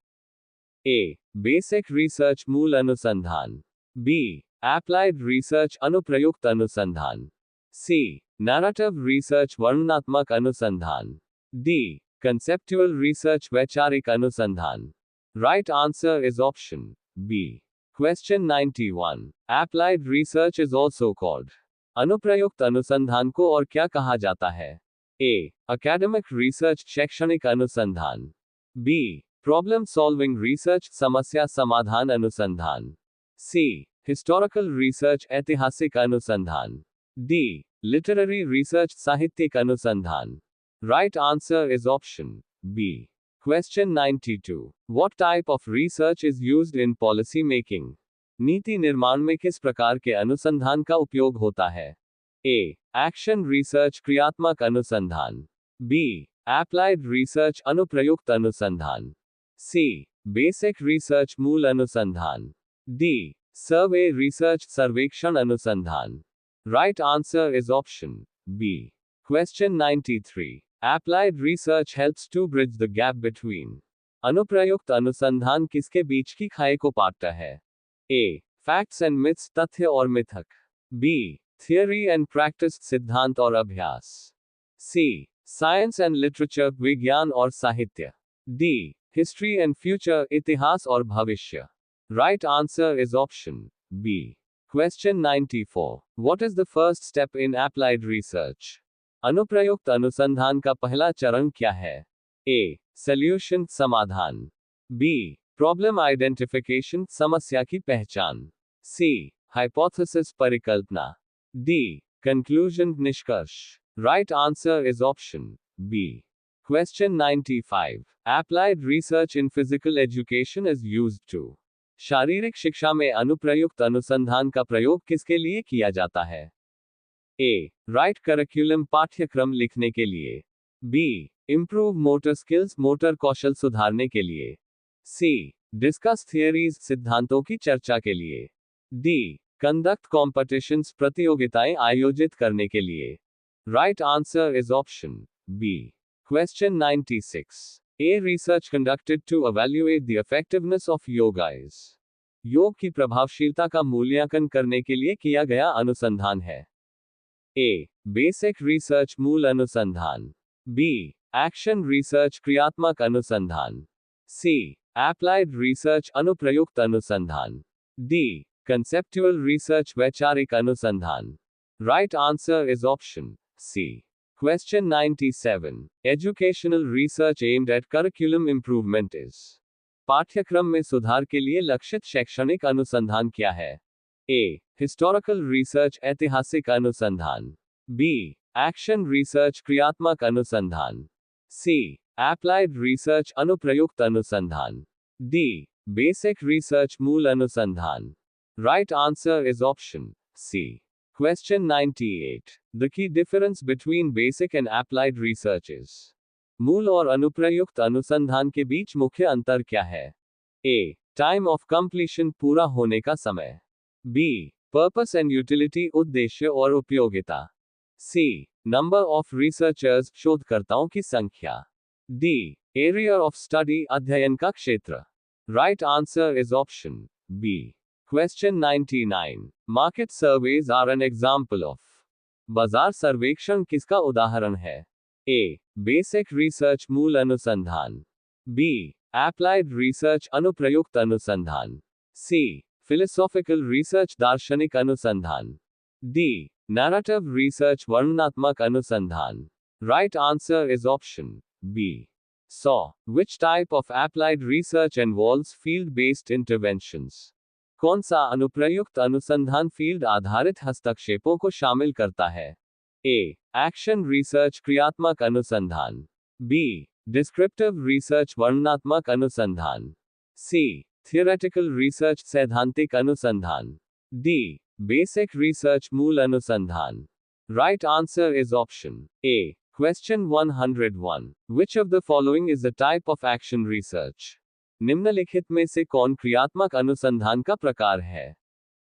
ए, बेसिक रिसर्च, मूल अनुसंधान। बी, एप्लाइड रिसर्च, अनुप्रयुक्त अनुसंधान। सी, नैरेटिव रिसर्च, वर्णनात्मक अनुसंधान। डी, कंसेप्चुअल रिसर्च, वैचारिक अनुसंधान। Right answer is option B. Question 91, applied research is also called. अनुप्रयुक्त अनुसंधान को और क्या कहा जाता है? ए, एकेडमिक रिसर्च, शैक्षणिक अनुसंधान। बी, प्रॉब्लम सॉल्विंग रिसर्च, समस्या समाधान अनुसंधान। सी, हिस्टोरिकल रिसर्च, ऐतिहासिक अनुसंधान। डी, लिटरेरी रिसर्च, साहित्यिक अनुसंधान। Right answer is option B. Question 92, what type of research is used in policy making. नीति निर्माण में किस प्रकार के अनुसंधान का उपयोग होता है? ए, एक्शन रिसर्च, क्रियात्मक अनुसंधान। बी, एप्लाइड रिसर्च, अनुप्रयुक्त अनुसंधान। सी, बेसिक रिसर्च, मूल अनुसंधान। डी, सर्वे रिसर्च, सर्वेक्षण अनुसंधान। Right answer is option B. Question 93, applied research helps to bridge the gap between. अनुप्रयुक्त अनुसंधान किसके बीच की खाई को पाटता है? ए, फैक्ट्स एंड मिथ्स, तथ्य और मिथक। बी, थियरी एंड प्रैक्टिस, सिद्धांत और अभ्यास। सी, साइंस एंड लिटरेचर, विज्ञान और साहित्य। डी, हिस्ट्री एंड फ्यूचर, इतिहास और भविष्य। Right answer is option B. Question 94, what is the first step in applied research. अनुप्रयुक्त अनुसंधान का पहला चरण क्या है? ए, सॉल्यूशन, समाधान। बी, प्रॉब्लम आइडेंटिफिकेशन, समस्या की पहचान। सी, हाइपोथेसिस, परिकल्पना। डी, कंक्लूजन, निष्कर्ष। Right answer is option B. Question 95, applied research in physical education is used to. शारीरिक शिक्षा में अनुप्रयुक्त अनुसंधान का प्रयोग किसके लिए किया जाता है? ए, राइट करिकुलम, पाठ्यक्रम लिखने के लिए। B, improve motor skills, motor कौशल सुधारने के लिए। सी, डिस्कस थियरीज, सिद्धांतों की चर्चा के लिए। डी, कंडक्ट कॉम्पिटिशंस, प्रतियोगिताएं आयोजित करने के लिए। Right answer is option B. Question 96, a research conducted to evaluate the effectiveness of yoga is। योग की प्रभावशीलता का मूल्यांकन करने के लिए किया गया अनुसंधान है। ए, बेसिक रिसर्च, मूल अनुसंधान। बी, एक्शन रिसर्च, क्रियात्मक अनुसंधान। सी, एप्लाइड रिसर्च, अनुप्रयुक्त अनुसंधान। डी, कंसेप्चुअल रिसर्च, वैचारिक अनुसंधान। Right answer is option C. Question 97, educational research aimed at curriculum improvement is. पाठ्यक्रम में सुधार के लिए लक्षित शैक्षणिक अनुसंधान क्या है? A. हिस्टोरिकल रिसर्च ऐतिहासिक अनुसंधान. B. एक्शन रिसर्च क्रियात्मक अनुसंधान. C. एप्लाइड रिसर्च अनुप्रयुक्त अनुसंधान. D. बेसिक रिसर्च मूल अनुसंधान. Right answer is option C. Question 98. The key difference between basic and applied research is. मूल और अनुप्रयुक्त अनुसंधान के बीच मुख्य अंतर क्या है? A. Time of completion पूरा होने का समय. B. Purpose and utility उद्देश्य और उपयोगिता. C. Number of researchers शोधकर्ताओं की संख्या. D. Area of study अध्ययन का क्षेत्र. Right answer is option B. Question 99. Market surveys are an example of. बाजार सर्वेक्षण किसका उदाहरण है? A. Basic research मूल अनुसंधान. B. Applied research अनुप्रयुक्त अनुसंधान. C. Philosophical research दार्शनिक अनुसंधान. D. Narrative research वर्णनात्मक अनुसंधान. Right answer is option B. So, which type of applied research involves field-based interventions? कौन सा अनुप्रयुक्त अनुसंधान फील्ड आधारित हस्तक्षेपों को शामिल करता है? A. एक्शन रिसर्च क्रियात्मक अनुसंधान. B. डिस्क्रिप्टिव रिसर्च वर्णनात्मक अनुसंधान. C. थियोरेटिकल रिसर्च सैद्धांतिक अनुसंधान. D. बेसिक रिसर्च मूल अनुसंधान. Right answer is option A. Question 101. Which of the following is a type of action research? निम्नलिखित में से कौन क्रियात्मक अनुसंधान का प्रकार है?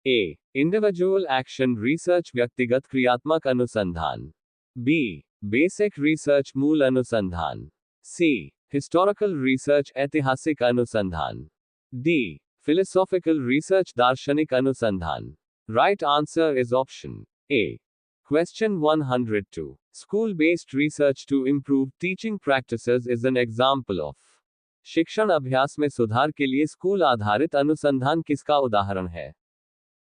A. इंडिविजुअल एक्शन रिसर्च व्यक्तिगत क्रियात्मक अनुसंधान. B. बेसिक रिसर्च मूल अनुसंधान. C. हिस्टोरिकल रिसर्च ऐतिहासिक अनुसंधान. D. फिलोसॉफिकल रिसर्च दार्शनिक अनुसंधान. Right answer is option A. Question 102. School-based research to improve teaching practices is an example of. शिक्षण अभ्यास में सुधार के लिए स्कूल आधारित अनुसंधान किसका उदाहरण है?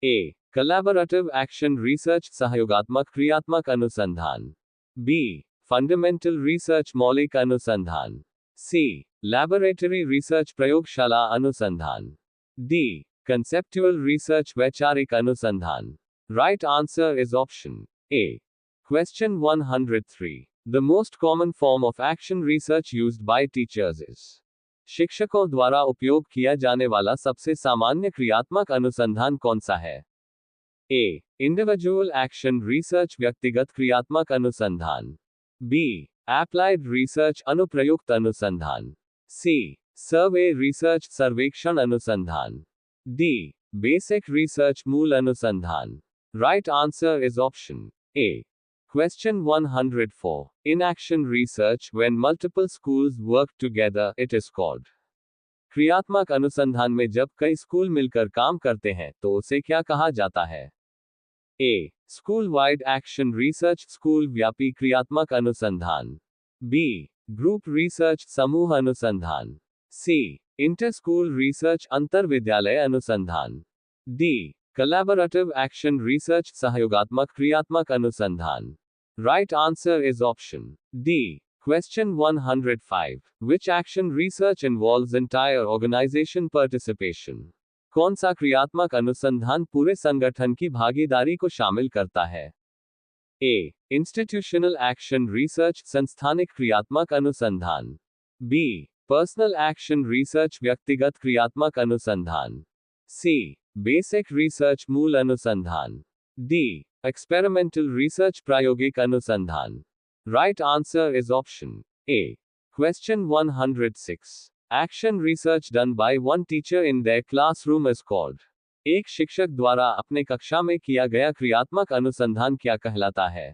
A. Collaborative action research सहयोगात्मक क्रियात्मक अनुसंधान. B. Fundamental research मौलिक अनुसंधान. C. Laboratory research प्रयोगशाला अनुसंधान. D. Conceptual research वैचारिक अनुसंधान. Right answer is option A. Question 103. The most common form of action research used by teachers is. शिक्षकों द्वारा उपयोग किया जाने वाला सबसे सामान्य क्रियात्मक अनुसंधान कौन सा है? A. Individual action research व्यक्तिगत क्रियात्मक अनुसंधान. B. Applied research अनुप्रयुक्त अनुसंधान. C. Survey research सर्वेक्षण अनुसंधान. D. Basic research मूल अनुसंधान. Right answer is option A. Question 104. In action research, when multiple schools work together, it is called. क्रियात्मक अनुसंधान में जब कई स्कूल मिलकर काम करते हैं तो उसे क्या कहा जाता है? A. School wide action research school व्यापी क्रियात्मक अनुसंधान. B. Group research समूह अनुसंधान. C. Inter-school research अंतरविद्यालय अनुसंधान. D. Collaborative action research सहयोगात्मक क्रियात्मक अनुसंधान. Right answer is option D. Question 105. Which action research involves entire organization participation? कौन सा क्रियात्मक अनुसंधान पूरे संगठन की भागीदारी को शामिल करता है? A. Institutional action research संस्थानिक क्रियात्मक अनुसंधान. B. Personal action research व्यक्तिगत क्रियात्मक अनुसंधान. C. Basic research मूल अनुसंधान. D. Experimental research प्रायोगिक अनुसंधान. Right answer is option A. Question 106. Action research done by one teacher in their classroom is called. एक शिक्षक द्वारा अपने कक्षा में किया गया क्रियात्मक अनुसंधान क्या कहलाता है?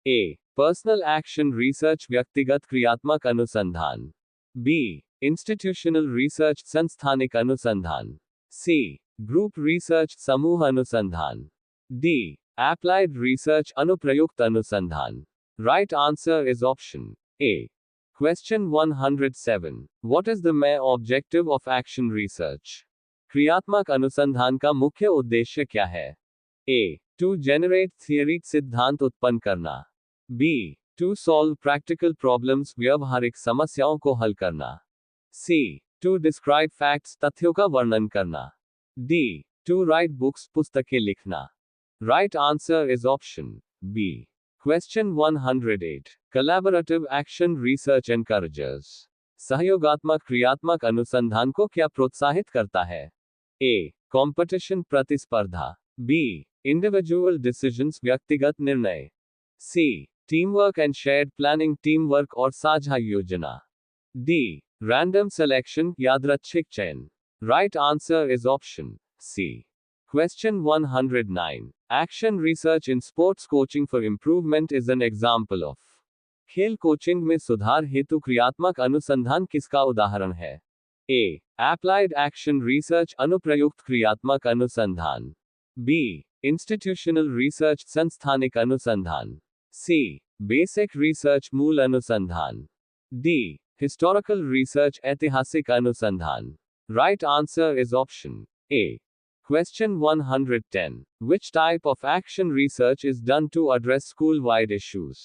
A. Personal action research व्यक्तिगत क्रियात्मक अनुसंधान. B. Institutional research संस्थानिक अनुसंधान. C. Group research समूह अनुसंधान. D. Applied research अनुप्रयुक्त अनुसंधान. Right answer is option A. Question 107. What is the main objective of action research? क्रियात्मक अनुसंधान का मुख्य उद्देश्य क्या है? A. To generate theory सिद्धांत उत्पन्न करना. B. To solve practical problems व्यवहारिक समस्याओं को हल करना. C. To describe facts तथ्यों का वर्णन करना. D. To write books, पुस्तकें लिखना. Right answer is option B. Question 108. Collaborative action research encourages. सहयोगात्मक क्रियात्मक अनुसंधान को क्या प्रोत्साहित करता है? A. Competition प्रतिस्पर्धा. B. Individual decisions व्यक्तिगत निर्णय. C. Teamwork and shared planning teamwork और साझा योजना. D. Random selection यादृच्छिक चयन. Right answer is option C. Question 109. Action research in sports coaching for improvement is an example of. खेल कोचिंग में सुधार हेतु क्रियात्मक अनुसंधान किसका उदाहरण है? A. Applied action research अनुप्रयुक्त क्रियात्मक अनुसंधान. B. Institutional research संस्थानिक अनुसंधान. C. Basic research मूल अनुसंधान. D. Historical research ऐतिहासिक अनुसंधान. Right answer is option A. Question 110. Which type of action research is done to address school-wide issues?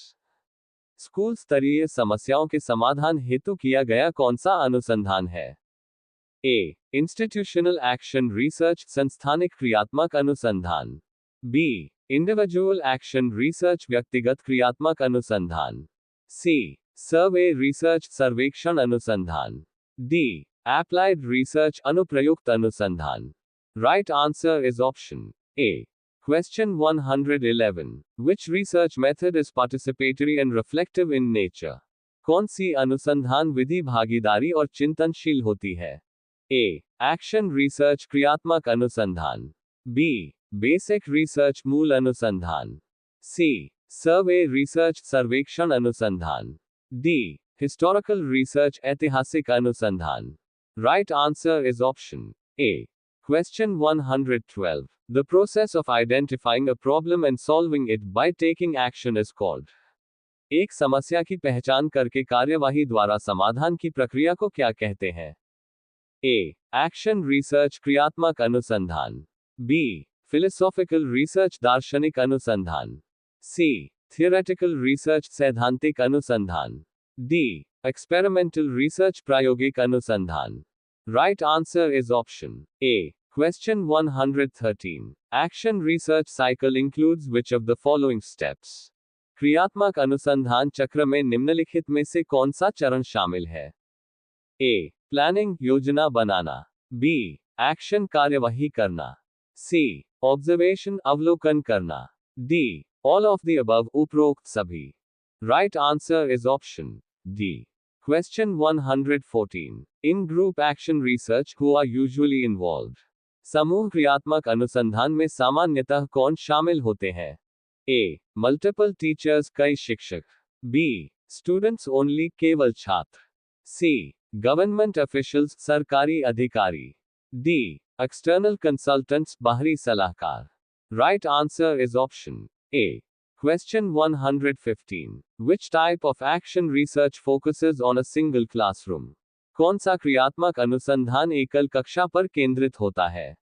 School स्तरीय समस्याओं के समाधान हेतु किया गया कौन सा अनुसंधान है? A. Institutional action research संस्थानिक क्रियात्मक अनुसंधान. B. Individual action research व्यक्तिगत क्रियात्मक अनुसंधान. C. Survey research सर्वेक्षण अनुसंधान. D. Applied research अनुप्रयुक्त अनुसंधान. Right answer is option A. Question 111. Which research method is participatory and reflective in nature? कौन सी अनुसंधान विधि भागीदारी और चिंतनशील होती है? A. Action research क्रियात्मक अनुसंधान. B. Basic research मूल अनुसंधान. C. Survey research सर्वेक्षण अनुसंधान. D. Historical research ऐतिहासिक अनुसंधान. Right answer is option A. Question 112. The process of identifying a problem and solving it by taking action is called. एक समस्या की पहचान करके कार्यवाही द्वारा समाधान की प्रक्रिया को क्या कहते हैं? A. Action research क्रियात्मक अनुसंधान. B. Philosophical research दार्शनिक अनुसंधान. C. Theoretical research सैद्धांतिक अनुसंधान. D. Experimental research प्रायोगिक अनुसंधान. Right answer is option A. Question 113. Action research cycle includes which of the following steps? क्रियात्मक अनुसंधान चक्र में निम्नलिखित में से कौन सा चरण शामिल है? A. Planning योजना बनाना. B. Action कार्यवाही करना. C. Observation अवलोकन करना. D. All of the above उपरोक्त सभी. Right answer is option D. Question 114. In group action research, who are usually involved? समूह क्रियात्मक अनुसंधान में सामान्यतः कौन शामिल होते हैं? A. Multiple teachers कई शिक्षक. B. Students only केवल छात्र. C. Government officials सरकारी अधिकारी. D. External consultants बाहरी सलाहकार. Right answer is option A. Question 115. Which type of action research focuses on a single classroom? कौन सा क्रियात्मक अनुसंधान एकल कक्षा पर केंद्रित होता है?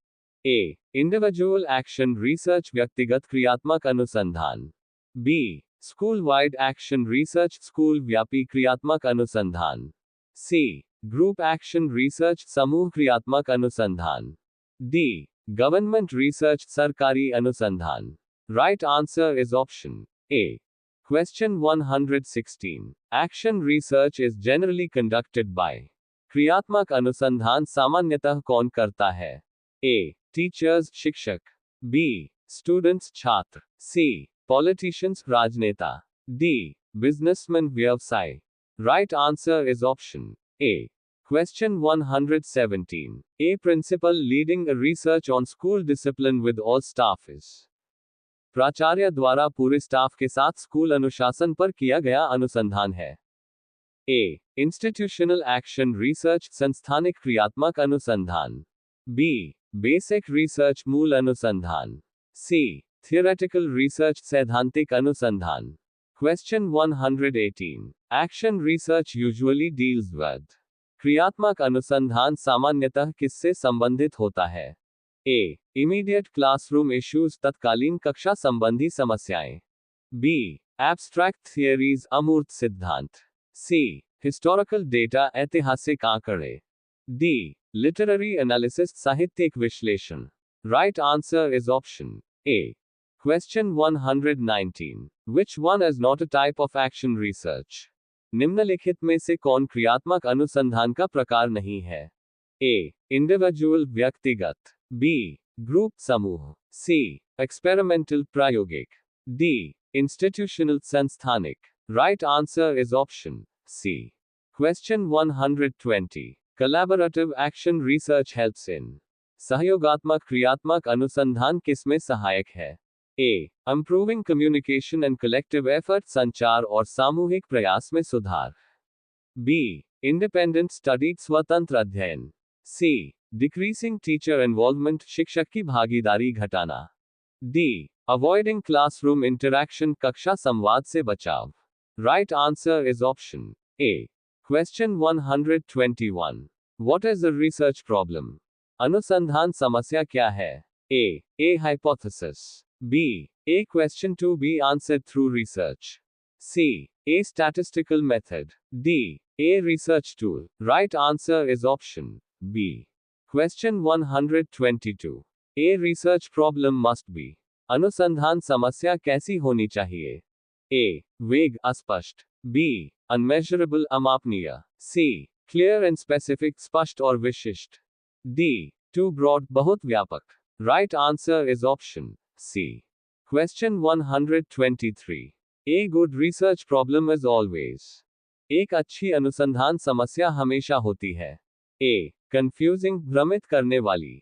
A. Individual action research व्यक्तिगत क्रियात्मक अनुसंधान. B. School-wide action research school व्यापी क्रियात्मक अनुसंधान. C. Group action research समूह क्रियात्मक अनुसंधान. D. Government research सरकारी अनुसंधान. Right answer is option A. Question 116. Action research is generally conducted by. क्रियात्मक अनुसंधान सामान्यतः कौन करता है? A. Teachers शिक्षक. B. Students छात्र. C. Politicians राजनेता. D. Businessmen व्यवसाय. Right answer is option A. Question 117. A principal leading a research on school discipline with all staff is. प्राचार्य द्वारा पूरे स्टाफ के साथ स्कूल अनुशासन पर किया गया अनुसंधान है. A. Institutional action research संस्थानिक क्रियात्मक अनुसंधान. B. Basic research मूल अनुसंधान. C. Theoretical research सैद्धांतिक अनुसंधान. Question 118. Action research usually deals with. क्रियात्मक अनुसंधान सामान्यतः किससे संबंधित होता है? A. Immediate classroom issues तत्कालीन कक्षा संबंधी समस्याएं. B. Abstract theories अमूर्त सिद्धांत. C. Historical data ऐतिहासिक आंकड़े. D. Literary analysis साहित्यिक विश्लेषण. Right answer is option A. Question 119. Which one is not a type of action research? निम्नलिखित में से कौन क्रियात्मक अनुसंधान का प्रकार नहीं है? A. इंडिविजुअल व्यक्तिगत, B. ग्रुप समूह, C. एक्सपेरिमेंटल प्रायोगिक, D. इंस्टीट्यूशनल संस्थानिक. Right answer is option C. Question 120. Collaborative action research helps in. सहयोगात्मक क्रियात्मक अनुसंधान किसमें सहायक है? A. Improving communication and collective effort, संचार और सामूहिक प्रयास में सुधार. B. Independent study, स्वतंत्र अध्ययन. C. Decreasing teacher involvement, शिक्षक की भागीदारी घटाना. D. Avoiding classroom interaction, कक्षा संवाद से बचाव. Right answer is option A. Question 121. What is the research problem? अनुसंधान समस्या क्या है? A hypothesis. B. A question to be answered through research. C. A statistical method. D. A research tool. Right answer is option B. Question 122. A research problem must be. अनुसंधान समस्या कैसी होनी चाहिए? A. Vague, अस्पष्ट. B. Unmeasurable, अमापनीय. C. Clear and specific, स्पष्ट और विशिष्ट. D. Too broad, बहुत व्यापक. Right answer is option C. Question 123. A good research problem is always. एक अच्छी अनुसंधान समस्या हमेशा होती है. A. Confusing, भ्रमित करने वाली.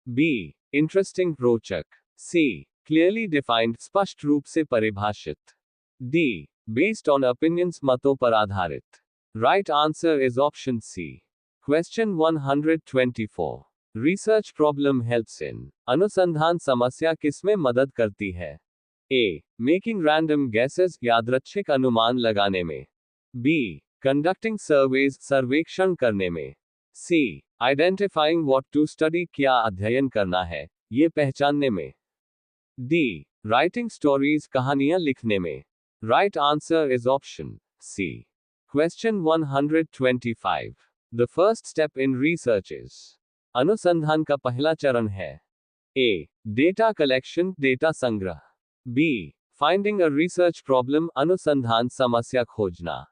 B. Interesting, रोचक. C. Clearly defined, स्पष्ट रूप से परिभाषित. D. Based on opinions, मतों पर आधारित. Right answer is option C. Question 124. Research problem helps in. अनुसंधान समस्या किसमें मदद करती है? A. Making random guesses, यादृच्छिक अनुमान लगाने में. B. Conducting surveys, सर्वेक्षण करने में. C. Identifying what to study, क्या अध्ययन करना है, ये पहचानने में. D. Writing stories, कहानियां लिखने में. Right answer is option C. Question 125. The first step in research is. अनुसंधान का पहला चरण है. A. Data collection, डेटा संग्रह. B. Finding a research problem, अनुसंधान समस्या खोजना.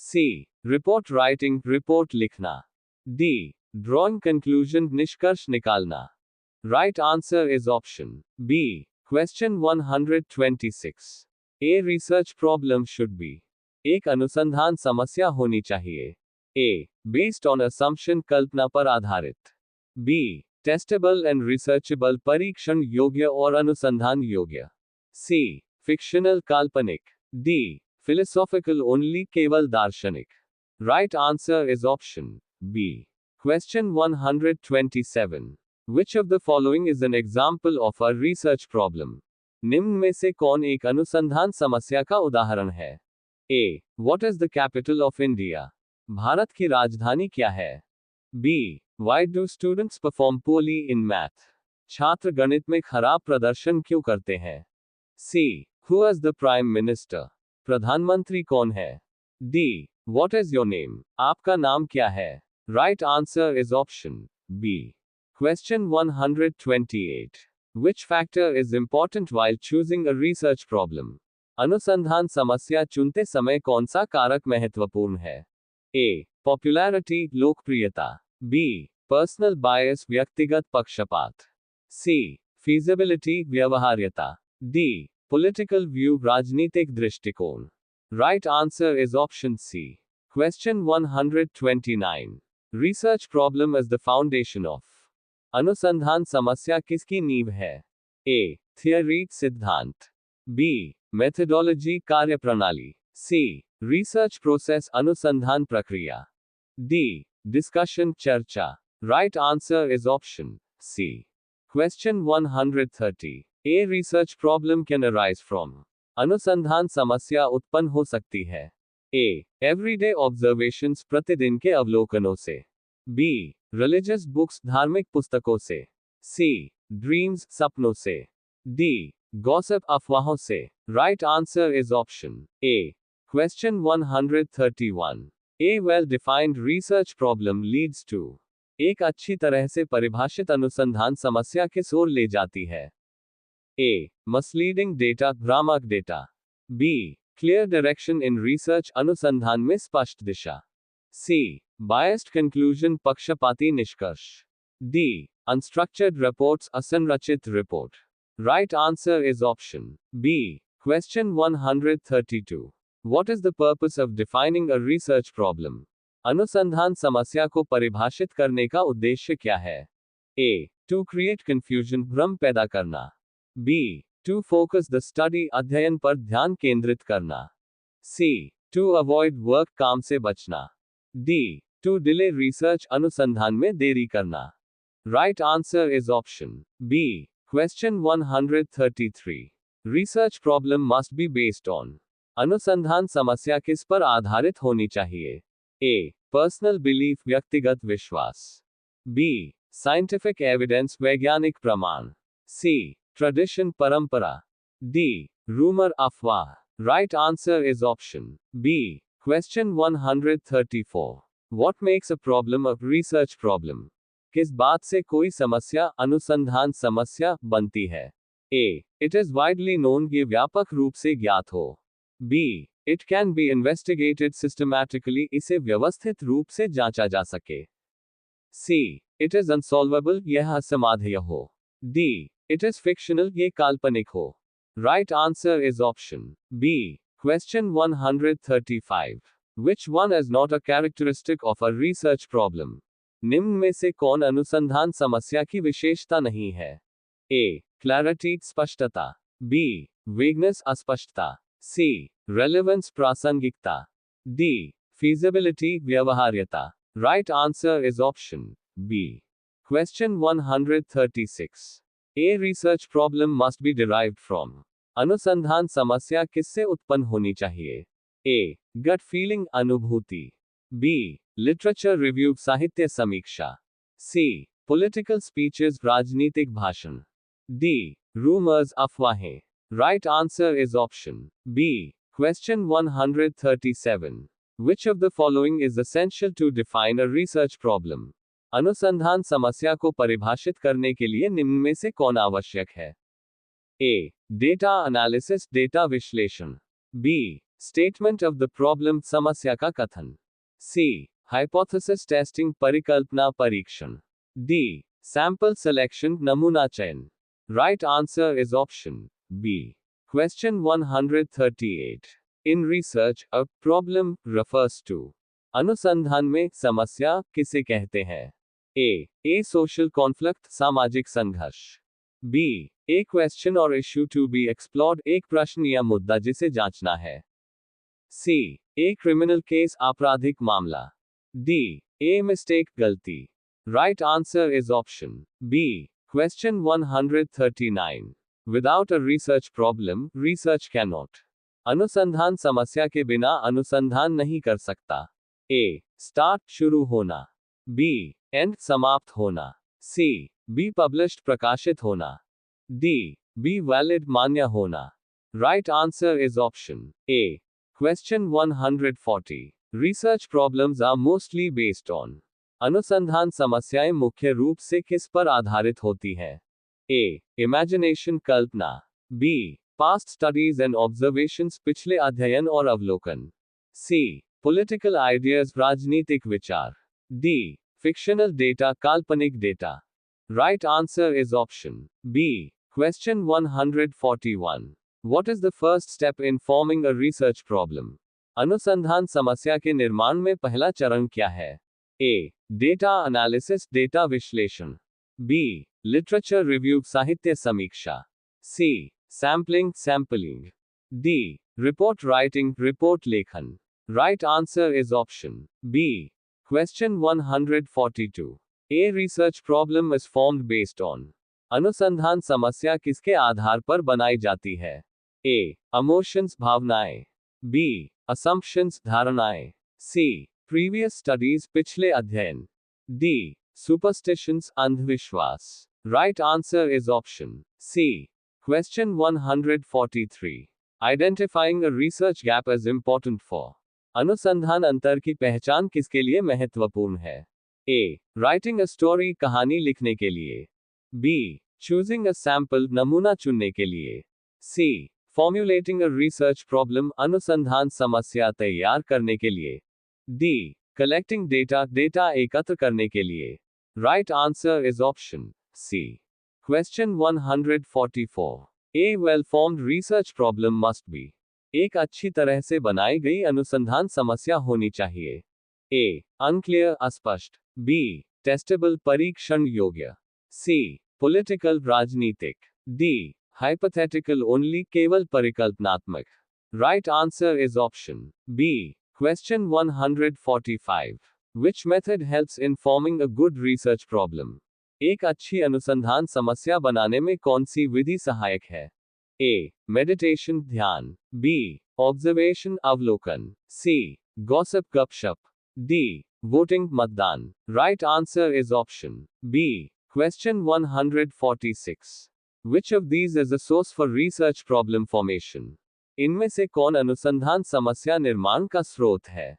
C. Report writing, रिपोर्ट लिखना. D. Drawing conclusion, निष्कर्ष निकालना. Right answer is option B. Question 126. A research problem should be. एक अनुसंधान समस्या होनी चाहिए. A. Based on assumption, कल्पना पर आधारित. B. Testable and researchable, परीक्षण योग्य और अनुसंधान योग्य. C. Fictional, काल्पनिक. D. Philosophical only, केवल दार्शनिक. Right answer is option B. Question 127. Which of the following is an example of a research problem? निम्न में से कौन एक अनुसंधान समस्या का उदाहरण है? A. What is the capital of India? Bharat की राजधानी क्या है? B. Why do students perform poorly in math? छात्र गणित में खराब प्रदर्शन क्यों करते हैं? C. Who is the prime minister? प्रधानमंत्री कौन है? D. What is your name? आपका नाम क्या है? Right answer is option B. Question 128. Which factor is important while choosing a research problem? अनुसंधान समस्या चुनते समय कौन सा कारक महत्वपूर्ण है? A. Popularity, लोकप्रियता. B. Personal bias, व्यक्तिगत पक्षपात. C. Feasibility, व्यवहार्यता. D. Political view, राजनीतिक दृष्टिकोण. Right answer is option C. Question 129. Research problem is the foundation of. अनुसंधान समस्या किसकी नींव है? A. Theory, सिद्धांत. B. Methodology, कार्यप्रणाली. C. Research process, अनुसंधान प्रक्रिया. D. Discussion, चर्चा. Right answer is option C. Question 130. A research problem can arise from. अनुसंधान समस्या उत्पन्न हो सकती है. A. Everyday observations, प्रतिदिन के अवलोकनों से. B. Religious books, धार्मिक पुस्तकों से. C. Dreams, सपनों से. D. Gossip, अफवाहों से. Right answer is option A. Question 131. A well-defined research problem leads to. एक अच्छी तरह से परिभाषित अनुसंधान समस्या के ओर ले जाती है। ए मसलीडिंग डेटा, भ्रामक data. B clear direction in research, अनुसंधान में स्पष्ट दिशा। सी बायस्ड कंक्लूजन, पक्षपाती निष्कर्ष। डी अनस्ट्रक्चर्ड रिपोर्ट्स, असंरचित report. Right answer is option B. Question 132। What is the purpose of defining a research problem? अनुसंधान समस्या को परिभाषित करने का उद्देश्य क्या है? A. To create confusion, भ्रम पैदा करना। B. To focus the study, अध्ययन पर ध्यान केंद्रित करना। C. To avoid work, काम से बचना। D. To delay research, अनुसंधान में देरी करना। Right answer is option B. Question 133. Research problem must be based on. अनुसंधान समस्या किस पर आधारित होनी चाहिए? A. पर्सनल बिलीफ, व्यक्तिगत विश्वास। B. साइंटिफिक एविडेंस, वैज्ञानिक प्रमाण। C. ट्रेडिशन, परंपरा। D. रूमर, अफवाह। Right answer is option B. Question 134. What makes a problem a research problem? किस बात से कोई समस्या, अनुसंधान समस्या, बनती है? A. It is widely known, ये व्यापक रूप से ज्ञात हो। B. It can be investigated systematically, इसे व्यवस्थित रूप से जांचा जा सके। C. It is unsolvable, यह असमाधाय हो। D. It is fictional, ये काल्पनिक हो। Right answer is option B. Question 135. Which one is not a characteristic of a research problem? निम्न में से कौन अनुसंधान समस्या की विशेषता नहीं है? A. Clarity, स्पष्टता। B. Vagueness, अस्पष्टता। C. Relevance, प्रासंगिकता। D. Feasibility, व्यवहार्यता। Right answer is option B. Question 136. A research problem must be derived from. अनुसंधान समस्या किससे उत्पन्न होनी चाहिए? A. Gut feeling, अनुभूति। B. Literature review, साहित्य समीक्षा। C. Political speeches, राजनीतिक भाषण। D. Rumors, अफवाहें। Right answer is option B. Question 137. Which of the following is essential to define a research problem? अनुसंधान समस्या को परिभाषित करने के लिए निम्न में से कौन आवश्यक है? A. Data analysis, डेटा विश्लेषण। B. Statement of the problem, समस्या का कथन। C. Hypothesis testing, परिकल्पना परीक्षण। D. Sample selection, नमूना चयन। Right answer is option B. Question 138. In research, a problem refers to. अनुसंधान में समस्या किसे कहते हैं? A. Social conflict, सामाजिक संघर्ष। B. A question or issue to be explored, एक प्रश्न या मुद्दा जिसे जांचना है। C. A criminal case, आपराधिक मामला। D. A mistake, गलती। Right answer is option B. Question 139. Without a research problem, research cannot. अनुसंधान समस्या के बिना अनुसंधान नहीं कर सकता। A. Start, शुरू होना। B. End, समाप्त होना। C. Be published, प्रकाशित होना। D. Be valid, मान्य होना। Right answer is option A. Question 140. Research problems are mostly based on. अनुसंधान समस्याएं मुख्य रूप से किस पर आधारित होती हैं? A. Imagination, Kalpana. B. Past studies and observations, पिछले अध्ययन और अवलोकन। C. Political ideas, राजनीतिक विचार। D. Fictional data, काल्पनिक data. Right answer is option B. Question 141. What is the first step in forming a research problem? अनुसंधान समस्या के निर्माण में पहला चरण क्या है? A. Data analysis, डेटा विश्लेषण। B. Literature review, साहित्य समीक्षा। C. Sampling, sampling। D. Report writing, report लेखन। Right answer is option B. Question 142. A research problem is formed based on. अनुसंधान समस्या किसके आधार पर बनाई जाती है? A. Emotions, भावनाएं। B. Assumptions, धारणाएं। C. Previous studies, पिछले अध्ययन। D. Superstitions, अंधविश्वास। Right answer is option C. Question 143. Identifying a research gap is important for. अनुसंधान अंतर की पहचान किसके लिए महत्वपूर्ण है? ए राइटिंग अ स्टोरी कहानी लिखने के लिए, बी चूजिंग अ सैंपल नमूना चुनने के लिए, सी फॉर्म्युलेटिंग अ रिसर्च प्रॉब्लम अनुसंधान समस्या तैयार करने के लिए, डी कलेक्टिंग डेटा एकत्र करने के लिए। Right answer is option C. Question 144। A well formed research problem must be. एक अच्छी तरह से बनाई गई अनुसंधान समस्या होनी चाहिए। ए अनक्लियर अस्पष्ट, बी टेस्टेबल परीक्षण योग्य, सी पॉलिटिकल राजनीतिक, डी हाइपोथेटिकल ओनली केवल परिकल्पनात्मक। Right answer is option B. Question 145। Which method helps in forming a good research problem. एक अच्छी अनुसंधान समस्या बनाने में कौन सी विधि सहायक है? ए मेडिटेशन ध्यान, बी ऑब्जर्वेशन अवलोकन, सी गॉसिप गपशप, डी वोटिंग मतदान। Right answer is option B. Question 146। Which of these is a source for research problem formation. इनमें से कौन अनुसंधान समस्या निर्माण का स्रोत है?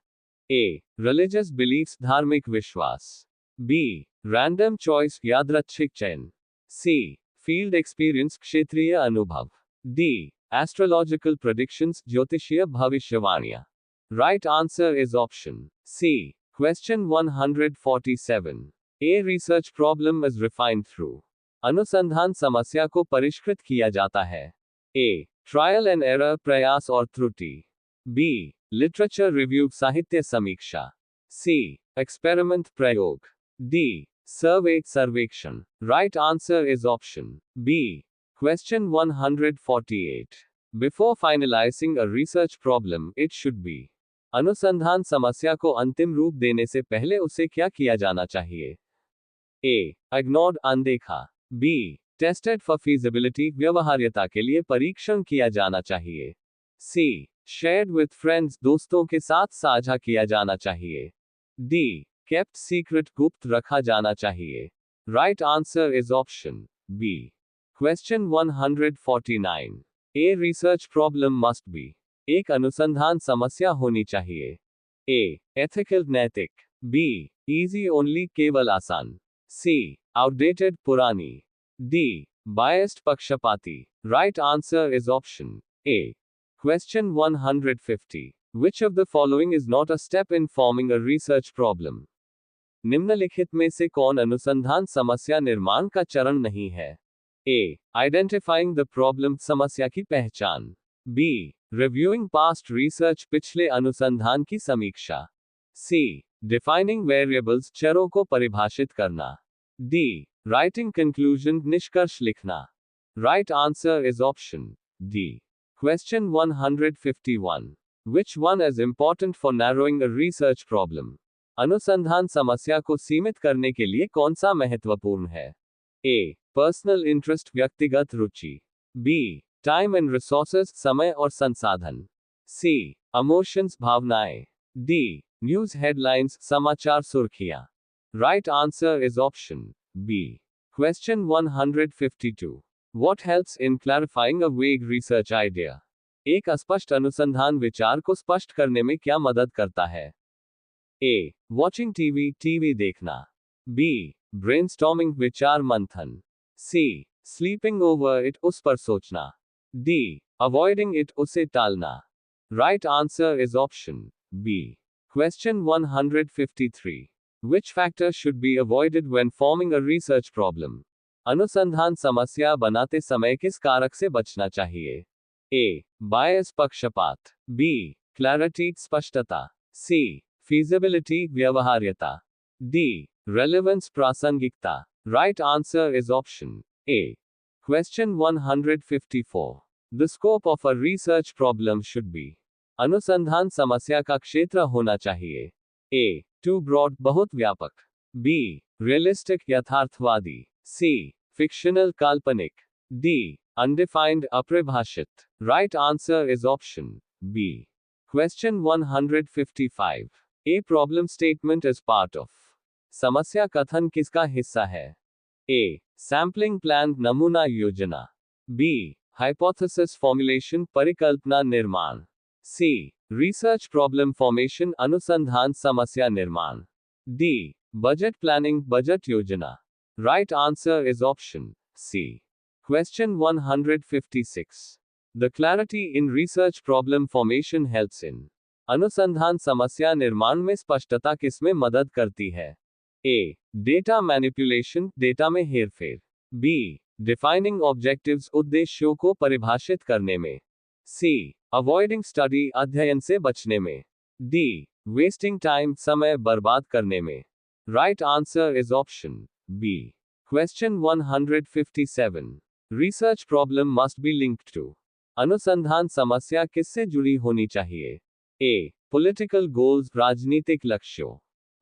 ए रिलीजियस बिलीफ्स धार्मिक विश्वास, बी रैंडम चॉइस यादृच्छिक चयन, सी फील्ड एक्सपीरियंस क्षेत्रीय अनुभव, डी एस्ट्रोलॉजिकल प्रेडिक्शंस ज्योतिषीय भविष्यवाणियां। Right answer is option C. Question 147। A research problem is refined through. अनुसंधान समस्या को परिष्कृत किया जाता है। ए ट्रायल एंड एरर प्रयास और त्रुटि, बी लिटरेचर रिव्यू साहित्य समीक्षा, सी एक्सपेरिमेंट प्रयोग, डी सर्वे सर्वेक्षण। Right answer is option B. Question 148। Before finalizing a research problem it should be. अनुसंधान समस्या को अंतिम रूप देने से पहले उसे क्या किया जाना चाहिए? ए इग्नोर्ड अनदेखा, बी टेस्टेड फॉर फीजिबिलिटी व्यवहार्यता के लिए परीक्षण किया जाना चाहिए, सी शेयर्ड विथ फ्रेंड्स दोस्तों के साथ साझा किया जाना चाहिए, डी केप्ट सीक्रेट गुप्त रखा जाना चाहिए। Right answer is option B. Question 149। A research problem must be. एक अनुसंधान समस्या होनी चाहिए। ए एथिकल नैतिक, बी इजी ओनली केवल आसान, सी आउटडेटेड पुरानी, डी बायस्ड पक्षपाती। Right answer is option A. Question 150। Which of the following is not a step in forming a research problem? निम्नलिखित में से कौन अनुसंधान समस्या निर्माण का चरण नहीं है? ए आइडेंटिफाइंग द प्रॉब्लम समस्या की पहचान, बी रिव्यूइंग पास्ट रिसर्च पिछले अनुसंधान की समीक्षा, सी डिफाइनिंग वेरिएबल्स चरों को परिभाषित करना, डी राइटिंग कंक्लूजन निष्कर्ष लिखना। Right answer is option D. Question 151। Which one is important for narrowing a research problem? अनुसंधान समस्या को सीमित करने के लिए कौन सा महत्वपूर्ण है? ए पर्सनल इंटरेस्ट व्यक्तिगत रुचि, बी टाइम एंड रिसोर्सेज समय और संसाधन, सी इमोशंस भावनाएं, डी न्यूज हेडलाइंस समाचार सुर्खियां। Right answer is option B. Question 152। What helps in clarifying a vague research idea? एक अस्पष्ट अनुसंधान विचार को स्पष्ट करने में क्या मदद करता है? ए वॉचिंग टीवी देखना, बी ब्रेनस्टॉर्मिंग विचार मंथन, सी स्लीपिंग ओवर इट उस पर सोचना, डी अवॉइडिंग इट उसे टालना। Right answer is option B. Question 153। Which factor should be avoided when forming a research problem? अनुसंधान समस्या बनाते समय किस कारक से बचना चाहिए? ए बायस पक्षपात, बी क्लैरिटी स्पष्टता, सी फीजिबिलिटी व्यवहार्यता, डी रेलेवेंस प्रासंगिकता। Right answer is option A. Question 154। The scope of a research problem should be. अनुसंधान समस्या का क्षेत्र होना चाहिए। ए टू ब्रॉड बहुत व्यापक, बी रियलिस्टिक यथार्थवादी, सी फिक्शनल काल्पनिक, डी अनडिफाइंड अपरिभाषित। Right answer is option B. Question 155। A problem statement is part of. समस्या कथन किसका हिस्सा है? ए सैम्पलिंग प्लान नमूना योजना, बी हाइपोथेसिस फॉर्मुलेशन परिकल्पना निर्माण, सी रिसर्च प्रॉब्लम फॉर्मेशन अनुसंधान समस्या निर्माण, D Budget planning, budget yojana. Right answer is option C. Question 156. The clarity in research problem formation helps in. अनुसंधान समस्या निर्माण में स्पष्टता किसमें मदद करती है? A. डेटा मैनिपुलेशन, डेटा में हेरफेर. B. डिफाइनिंग ऑब्जेक्टिव्स, उद्देश्यों को परिभाषित करने में. C. अवॉइडिंग स्टडी, अध्ययन से बचने में. D. वेस्टिंग टाइम, समय बर्बाद करने में. Right answer is option B. Question 157. Research problem must be linked to. अनुसंधान समस्या किससे जुड़ी होनी चाहिए? A. Political goals, राजनीतिक लक्ष्यों.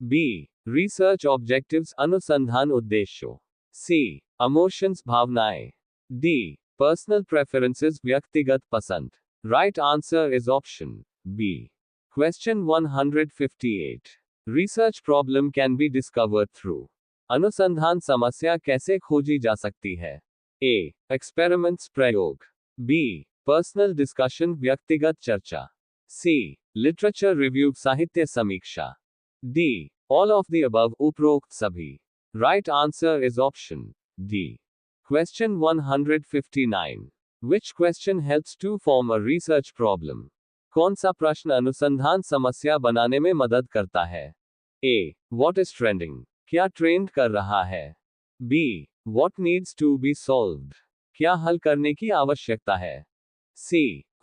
B. Research objectives, अनुसंधान उद्देश्यों. C. Emotions, भावनाएं. D. Personal preferences, व्यक्तिगत पसंद. Right answer is option B. Question 158. Research problem can be discovered through. अनुसंधान समस्या कैसे खोजी जा सकती है? A. Experiments, प्रयोग. B. Personal discussion, व्यक्तिगत चर्चा. C. Literature review, साहित्य समीक्षा. D. All of the above, उपरोक्त सभी. Right answer is option D. Question 159. Which question helps to form a research problem? कौन सा प्रश्न अनुसंधान समस्या बनाने में मदद करता है? A. What is trending? क्या ट्रेंड कर रहा है? B. What needs to be solved? क्या हल करने की आवश्यकता है? C.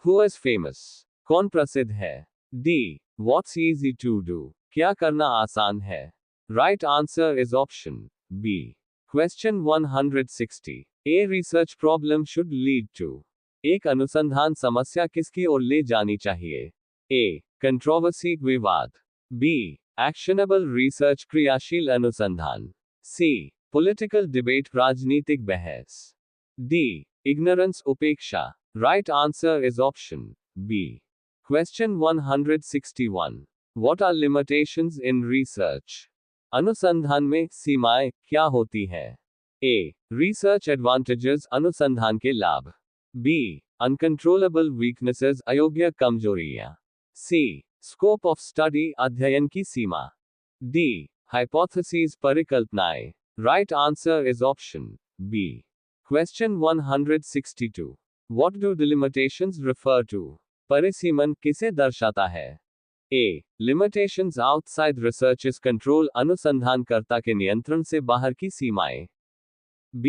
Who is famous? कौन प्रसिद्ध है? D. What's easy to do? क्या करना आसान है? Right answer is option B. Question 160. A research problem should lead to. एक अनुसंधान समस्या किसकी ओर ले जानी चाहिए? A. Controversy, विवाद. B. Actionable research, क्रियाशील अनुसंधान. C. Political debate, राजनीतिक बहस. D. Ignorance, उपेक्षा. Right answer is option B. Question 161. What are limitations in research? अनुसंधान में सीमाएं क्या होती हैं? A. Research advantages, अनुसंधान के लाभ. B. Uncontrollable weaknesses, अयोग्य कमजोरियां. C. Scope of study, अध्ययन की सीमा. D. Hypotheses, परिकल्पनाएं. Right answer is option B. Question 162. What do delimitations refer to? परिसीमन किसे दर्शाता है? A. Limitations outside research's control, अनुसंधानकर्ता के नियंत्रण से बाहर की सीमाएं. B.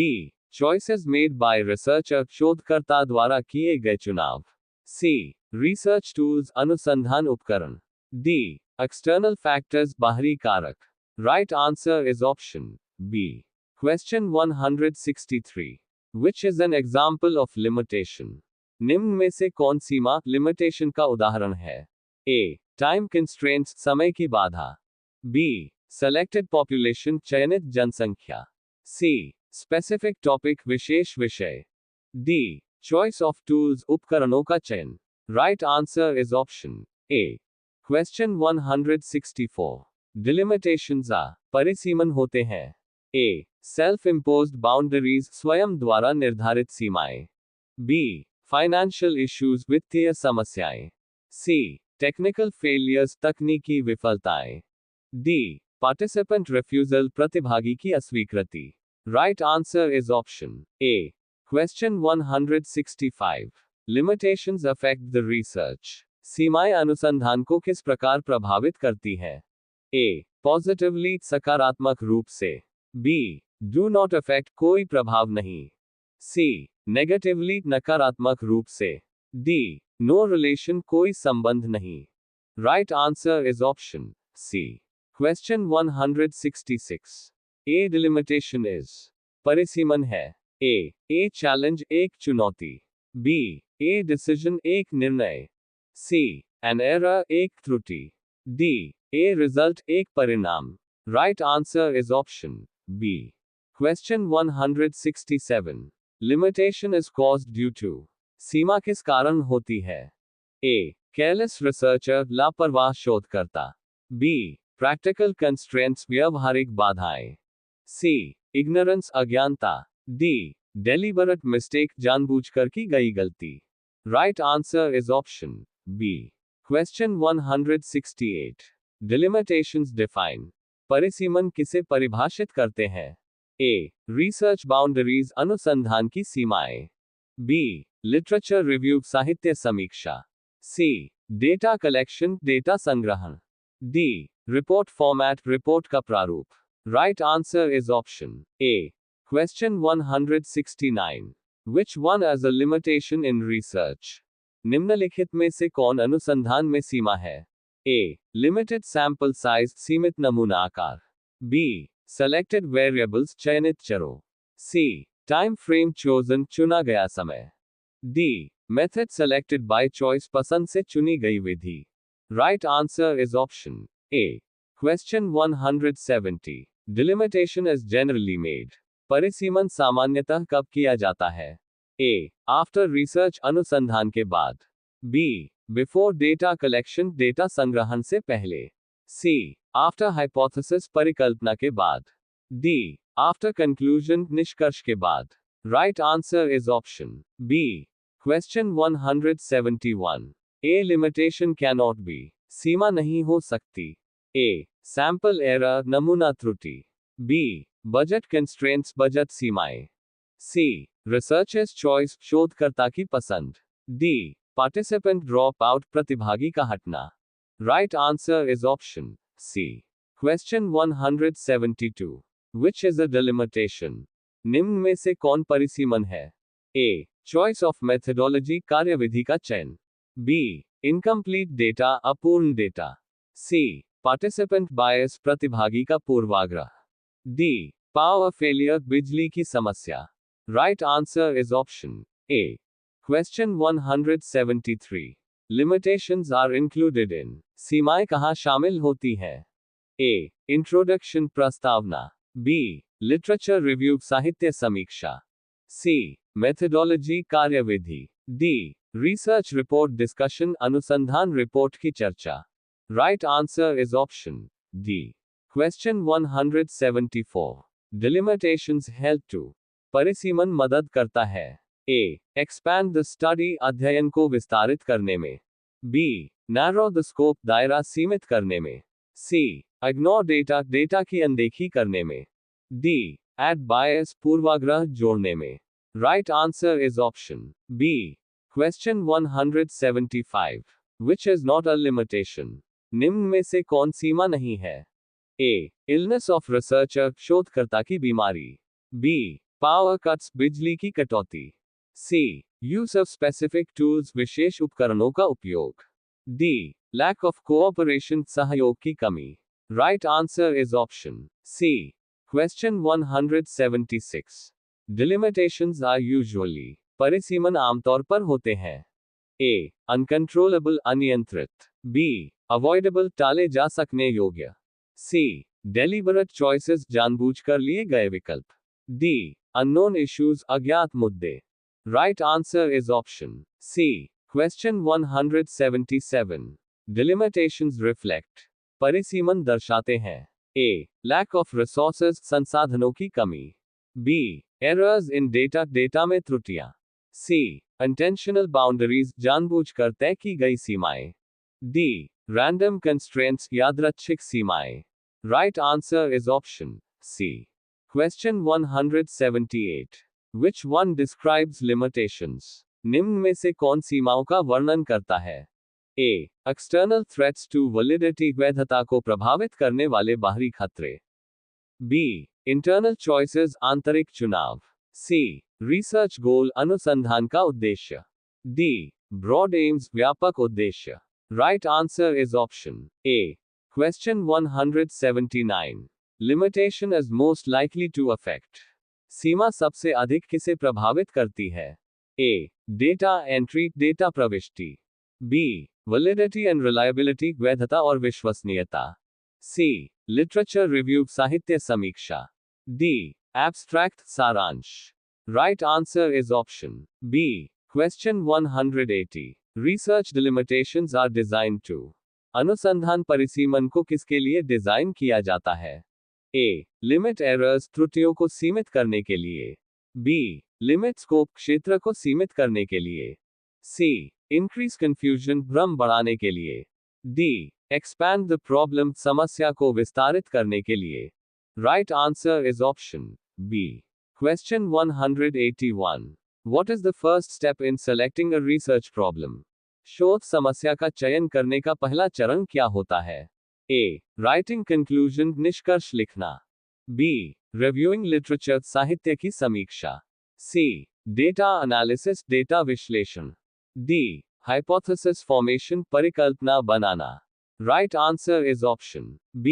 Choices made by researcher, शोधकर्ता द्वारा किए गए चुनाव. C. Research tools, अनुसंधान उपकरण. D. External factors, बाहरी कारक. Right answer is option B. Question 163. Which is an example of limitation? निम्न में से कौन सीमा, limitation का उदाहरण है? A. Time constraints, समय की बाधा. B. Selected population, चयनित जनसंख्या. C. Specific topic, विशेष विषय. D. Choice of tools, उपकरणों का चयन. Right answer is option A. Question 164. Delimitations are. परिसीमन होते हैं. A. Self-imposed boundaries, स्वयं द्वारा निर्धारित सीमाएं. B. Financial issues, वित्तीय समस्याएं. C. Technical failures, तकनीकी विफलताएं. D. Participant refusal, प्रतिभागी की अस्वीकृति. Right answer is option A. Question 165. Limitations affect the research. सीमाएं अनुसंधान को किस प्रकार प्रभावित करती है? A. Positively, सकारात्मक रूप से. B. Do not affect, कोई प्रभाव नहीं. C. Negatively, नकारात्मक रूप से. D. No relation, कोई संबंध नहीं. Right answer is option C. Question 166. A delimitation is. परिसीमन है. A. A challenge, एक चुनौती. B. A decision, एक निर्णय. C. An error, एक त्रुटि. D. A result, एक परिणाम. Right answer is option B. Question 167. Limitation is caused due to. सीमा किस कारण होती है? A. Careless researcher, लापरवाह शोधकर्ता. B. Practical constraints, व्यवहारिक बाधाएं. C. Ignorance, अज्ञानता. D. Deliberate mistake, जानबूझकर की गई गलती. Right answer is option B. Question 168. Delimitations define. परिसीमन किसे परिभाषित करते हैं? ए. रिसर्च बाउंड्रीज अनुसंधान की सीमाएं। बी. लिटरेचर रिव्यू साहित्य समीक्षा। सी. डेटा कलेक्शन डेटा संग्रहण। डी. रिपोर्ट फॉर्मेट रिपोर्ट का प्रारूप। Right answer is option A. Question 169. Which one is a limitation in research? निम्नलिखित में से कौन अनुसंधान में सीमा है? A. Limited sample size सीमित नमूना आकार। B. Selected variables चयनित चरों। C. Time frame chosen चुना गया समय। D. Method selected by choice पसंद से चुनी गई विधि। Right answer is option A. Question 170. Delimitation is generally made. परिसीमन सामान्यतः कब किया जाता है? A. After research अनुसंधान के बाद। B. Before data collection data संग्रहण से पहले। C. After hypothesis परिकल्पना के बाद। D. After conclusion निष्कर्ष के बाद। Right answer is option B. Question 171. A limitation cannot be. सीमा नहीं हो सकती। A. Sample error नमूना त्रुटि। B. Budget constraints बजट सीमाएं। C. Researcher's choice शोधकर्ता की पसंद। D. Participant drop out प्रतिभागी का हटना। Right answer is option C. Question 172. Which is a delimitation? निम्न में से कौन परिसीमन है? A. Choice of methodology कार्यविधि का चयन। B. Incomplete data अपूर्ण डेटा। C. Participant bias प्रतिभागी का पूर्वाग्रह। D. Power failure बिजली की समस्या। Right answer is option A. Question 173. Limitations are included in. सीमाएं कहाँ शामिल होती हैं? A. Introduction प्रस्तावना। B. Literature review साहित्य समीक्षा। C. Methodology कार्यविधि। D. Research report discussion अनुसंधान रिपोर्ट की चर्चा। Right answer is option D. Question 174. Delimitations help to. परिसीमन मदद करता है। A. Expand the study अध्ययन को विस्तारित करने में। B. Narrow the scope दायरा सीमित करने में। C. Ignore data डेटा की अनदेखी करने में। D. Add bias पूर्वाग्रह जोड़ने में। Right answer is option B. Question 175. Which is not a limitation? निम्न में से कौन सीमा नहीं है? A. Illness of researcher शोधकर्ता की बीमारी। B. Power cuts बिजली की कटौती। C. Use of specific tools विशेष उपकरणों का उपयोग। D. Lack of cooperation सहयोग की कमी। Right answer is option C. Question 176. Delimitations are usually. परिसीमन आमतौर पर होते हैं। A. Uncontrollable अनियंत्रित। B. Avoidable टाले जा सकने योग्य। C. Deliberate choices जानबूझकर लिए गए विकल्प। D. Unknown issues अज्ञात मुद्दे। Right answer is option C. Question 177. Delimitations reflect. परिसीमन दर्शाते हैं। A. Lack of resources संसाधनों की कमी। B. Errors in data data में त्रुटियां। C. Intentional boundaries जानबूझकर तय की गई सीमाएं। D. Random constraints यादृच्छिक सीमाएं। Right answer is option C. Question 178. Which one describes limitations? निम्न में से कौन सीमाओं का वर्णन करता है? A. External threats to validity वैधता को प्रभावित करने वाले बाहरी खतरे। B. Internal choices आंतरिक चुनाव। C. Research goal अनुसंधान का उद्देश्य। D. Broad aims व्यापक उद्देश्य। Right answer is option A. Question 179. Limitation is most likely to affect. सीमा सबसे अधिक किसे प्रभावित करती है? A. Data entry डेटा प्रविष्टि। B. Validity and reliability वैधता और विश्वसनीयता। C. Literature review साहित्य समीक्षा। D. Abstract सारांश। Right answer is option B. Question 180. Research delimitations are designed to. अनुसंधान परिसीमन को किसके लिए डिजाइन किया जाता है? A. Limit errors त्रुटियों को सीमित करने के लिए। B. Limit scope क्षेत्र को सीमित करने के लिए। C. Increase confusion भ्रम बढ़ाने के लिए। D. एक्सपैंड द प्रॉब्लम, समस्या को विस्तारित करने के लिए। Right answer is option B. Question 181। What is the first step in selecting a research problem? शोध समस्या का चयन करने का पहला चरण क्या होता है? A. Writing conclusion, निष्कर्ष लिखना। B. Reviewing literature, साहित्य की समीक्षा। C. Data analysis, डेटा विश्लेषण। D. Hypothesis formation, परिकल्पना बनाना। Right answer is option B.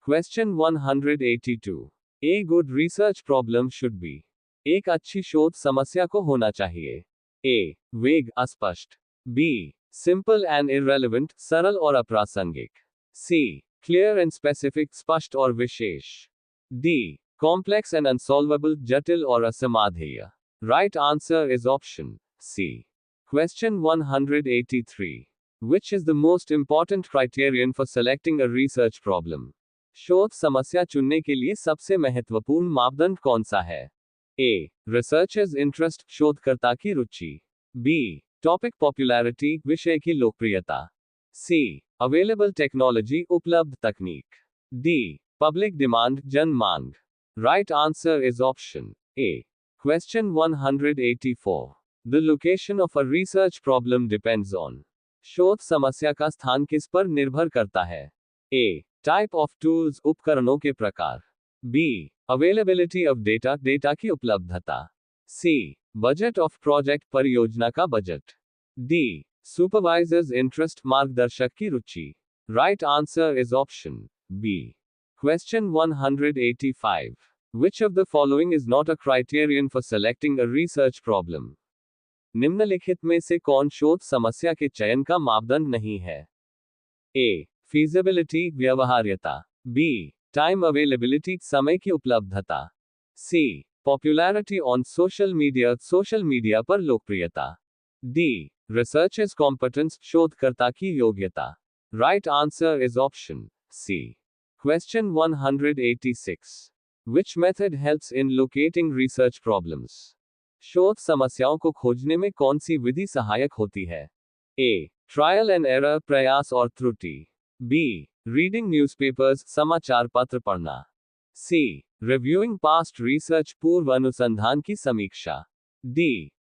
Question 182. A good research problem should be. एक अच्छी शोध समस्या को होना चाहिए। A. वेग, अस्पष्ट। B. Simple and irrelevant, सरल और अप्रासंगिक। C. Clear and specific, स्पष्ट और विशेष। D. Complex and unsolvable, जटिल और असमाधेय। Right answer is option C. Question 183. Which is the most important criterion for selecting a research problem? शोध समस्या चुनने के लिए सबसे महत्वपूर्ण मापदंड कौन सा है? A. Researcher's interest, शोधकर्ता की रुचि। B. Topic popularity, विषय की लोकप्रियता। C. Available technology, उपलब्ध तकनीक। D. Public demand, जन मांग। Right answer is option A. Question 184. The location of a research problem depends on. शोध समस्या का स्थान किस पर निर्भर करता है? A. Type of tools, उपकरणों के प्रकार। B. Availability of data, data की उपलब्धता। C. Budget of project, परियोजना का बजट। D. Supervisor's interest, मार्गदर्शक की रुचि। Right answer is option B. Question 185. Which of the following is not a criterion for selecting a research problem? निम्नलिखित में से कौन शोध समस्या के चयन का मापदंड नहीं है? A. Feasibility, व्यवहार्यता। B. Time availability, समय की उपलब्धता। C. Popularity on social media, social media पर लोकप्रियता। D. Researcher's competence, शोधकर्ता की योग्यता। Right answer is option C. Question 186. Which method helps in locating research problems? शोध समस्याओं को खोजने में कौन सी विधि सहायक होती है? A. Trial and error, प्रयास और त्रुटि। B. Reading newspapers, समाचार पत्र पढ़ना। C. Reviewing past research, पूर्व अनुसंधान की समीक्षा। D.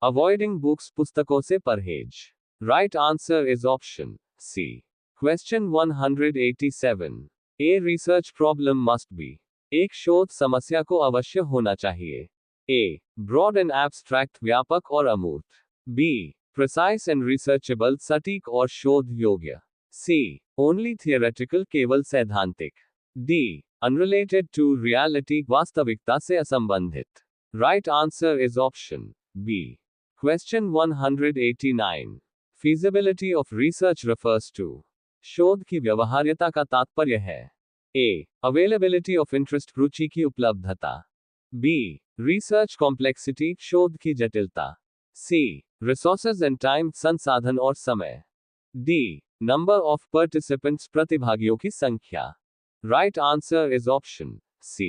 Avoiding books, पुस्तकों से परहेज। Right answer is option C. Question 187. A research problem must be. एक शोध समस्या को अवश्य होना चाहिए। A. Broad and abstract, व्यापक और अमूर्त। B. Precise and researchable, सटीक और शोध योग्य। C. Only theoretical, केवल सैद्धांतिक। D. Unrelated to reality, वास्तविकता से असंबंधित। Right answer is option B. Question 189. Feasibility of research refers to. शोध की व्यवहार्यता का तात्पर्य है। A. Availability of interest, रुचि की उपलब्धता। B. Research complexity, शोध की जटिलता। C. Resources and time, संसाधन और समय। D. Number of participants, प्रतिभागियों की संख्या। Right answer is option C.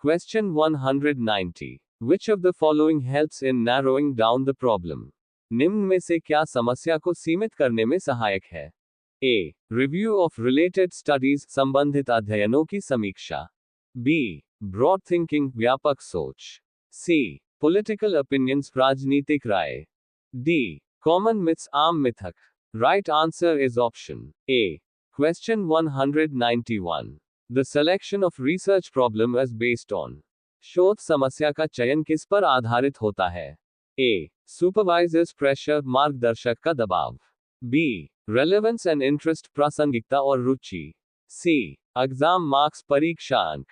Question 190. Which of the following helps in narrowing down the problem? निम्न में से क्या समस्या को सीमित करने में सहायक है? A. Review of related studies, संबंधित अध्ययनों की समीक्षा। B. Broad thinking, व्यापक सोच। C. Political opinions, राजनीतिक राय। D. Common myths, आम मिथक। Right answer is option A. Question 191. The selection of research problem is based on. शोध समस्या का चयन किस पर आधारित होता है? A. Supervisor's pressure, मार्गदर्शक का दबाव। B. Relevance and interest, प्रासंगिकता और रुचि। C. Exam marks, परीक्षा अंक।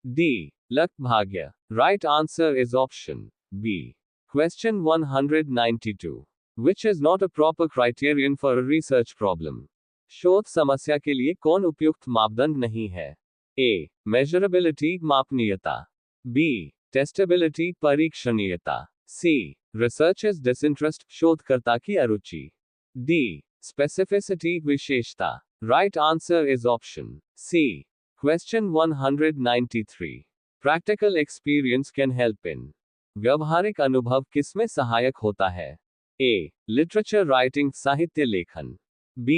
D. Luck, भाग्य। Right answer is option B. Question 192. Which is not a proper criterion for a research problem? शोध समस्या के लिए कौन उपयुक्त मापदंड नहीं है? A. Measurability, मापनीयता। B. Testability, परीक्षणीयता। C. Researcher's disinterest, शोधकर्ता की अरुचि। D. Specificity, विशेषता। Right answer is option C. Question 193. Practical experience can help in. व्यवहारिक अनुभव किसमें सहायक होता है? A. Literature writing, साहित्य लेखन। B.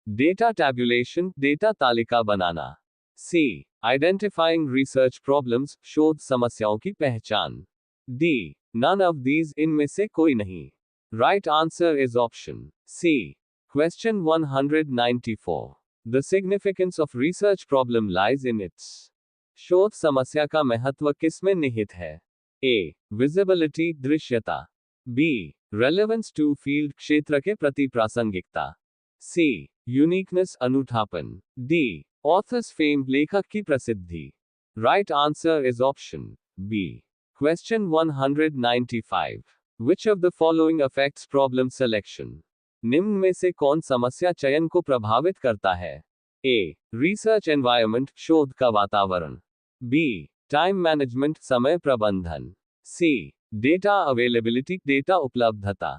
डेटा टैब्यूलेशन, डेटा तालिका बनाना। सी, आइडेंटिफाइंग रिसर्च प्रॉब्लम्स, शोध समस्याओं की पहचान। डी, नन ऑफ दीज, इनमें से कोई नहीं। Right answer is option C. Question 194। The significance of research problem lies in its. शोध समस्या का महत्व किसमें निहित है? ए, विजिबिलिटी, दृश्यता। बी, रेलेवेंस टू फील्ड, क्षेत्र के प्रति प्रासंगिकता। सी, यूनिकनेस, अनूठापन। डी, ऑथर्स फेम, लेखक की प्रसिद्धि। Right answer is option B. Question 195। Which of the following affects problem selection? निम्न में से कौन समस्या चयन को प्रभावित करता है? ए, रिसर्च एनवायरनमेंट, शोध का वातावरण। बी, टाइम मैनेजमेंट, समय प्रबंधन। सी, डेटा अवेलेबिलिटी, डेटा उपलब्धता।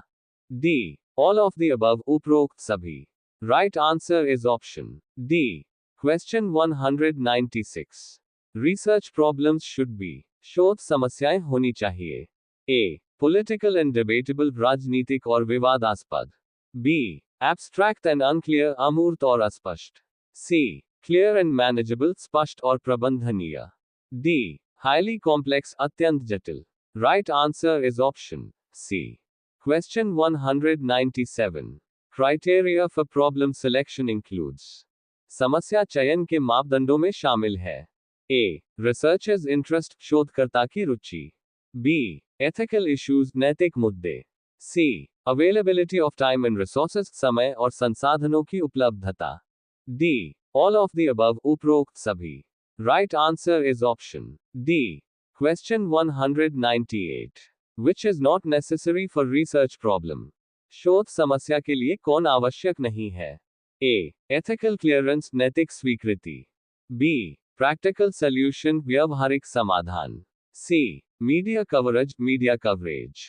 D, all of the above, उपरोक्त सभी। Right answer is option D. Question 196। Research problems should be. शोध समस्याएं होनी चाहिए। ए, पॉलिटिकल एंड डिबेटेबल, राजनीतिक और विवादास्पद। बी, एब्स्ट्रैक्ट एंड अनक्लियर, अमूर्त और अस्पष्ट। सी, क्लियर एंड मैनेजेबल, स्पष्ट और प्रबंधनीय। डी, हाईली कॉम्प्लेक्स, अत्यंत जटिल। Right answer is option C. Question 197। Criteria for problem selection includes. समस्या चयन के मापदंडों में शामिल है। ए, रिसर्चर्स इंटरेस्ट, शोधकर्ता की रुचि। बी, एथिकल इश्यूज, नैतिक मुद्दे। C, availability of time and resources, समय और संसाधनों की उपलब्धता। D, all of the above, उपरोक्त सभी। Right answer is option D. Question 198। Which is not necessary for research problem. शोध समस्या के लिए कौन आवश्यक नहीं है? ए, एथिकल क्लियरेंस, नैतिक स्वीकृति। बी, प्रैक्टिकल सॉल्यूशन, व्यवहारिक समाधान। C, media coverage, media coverage.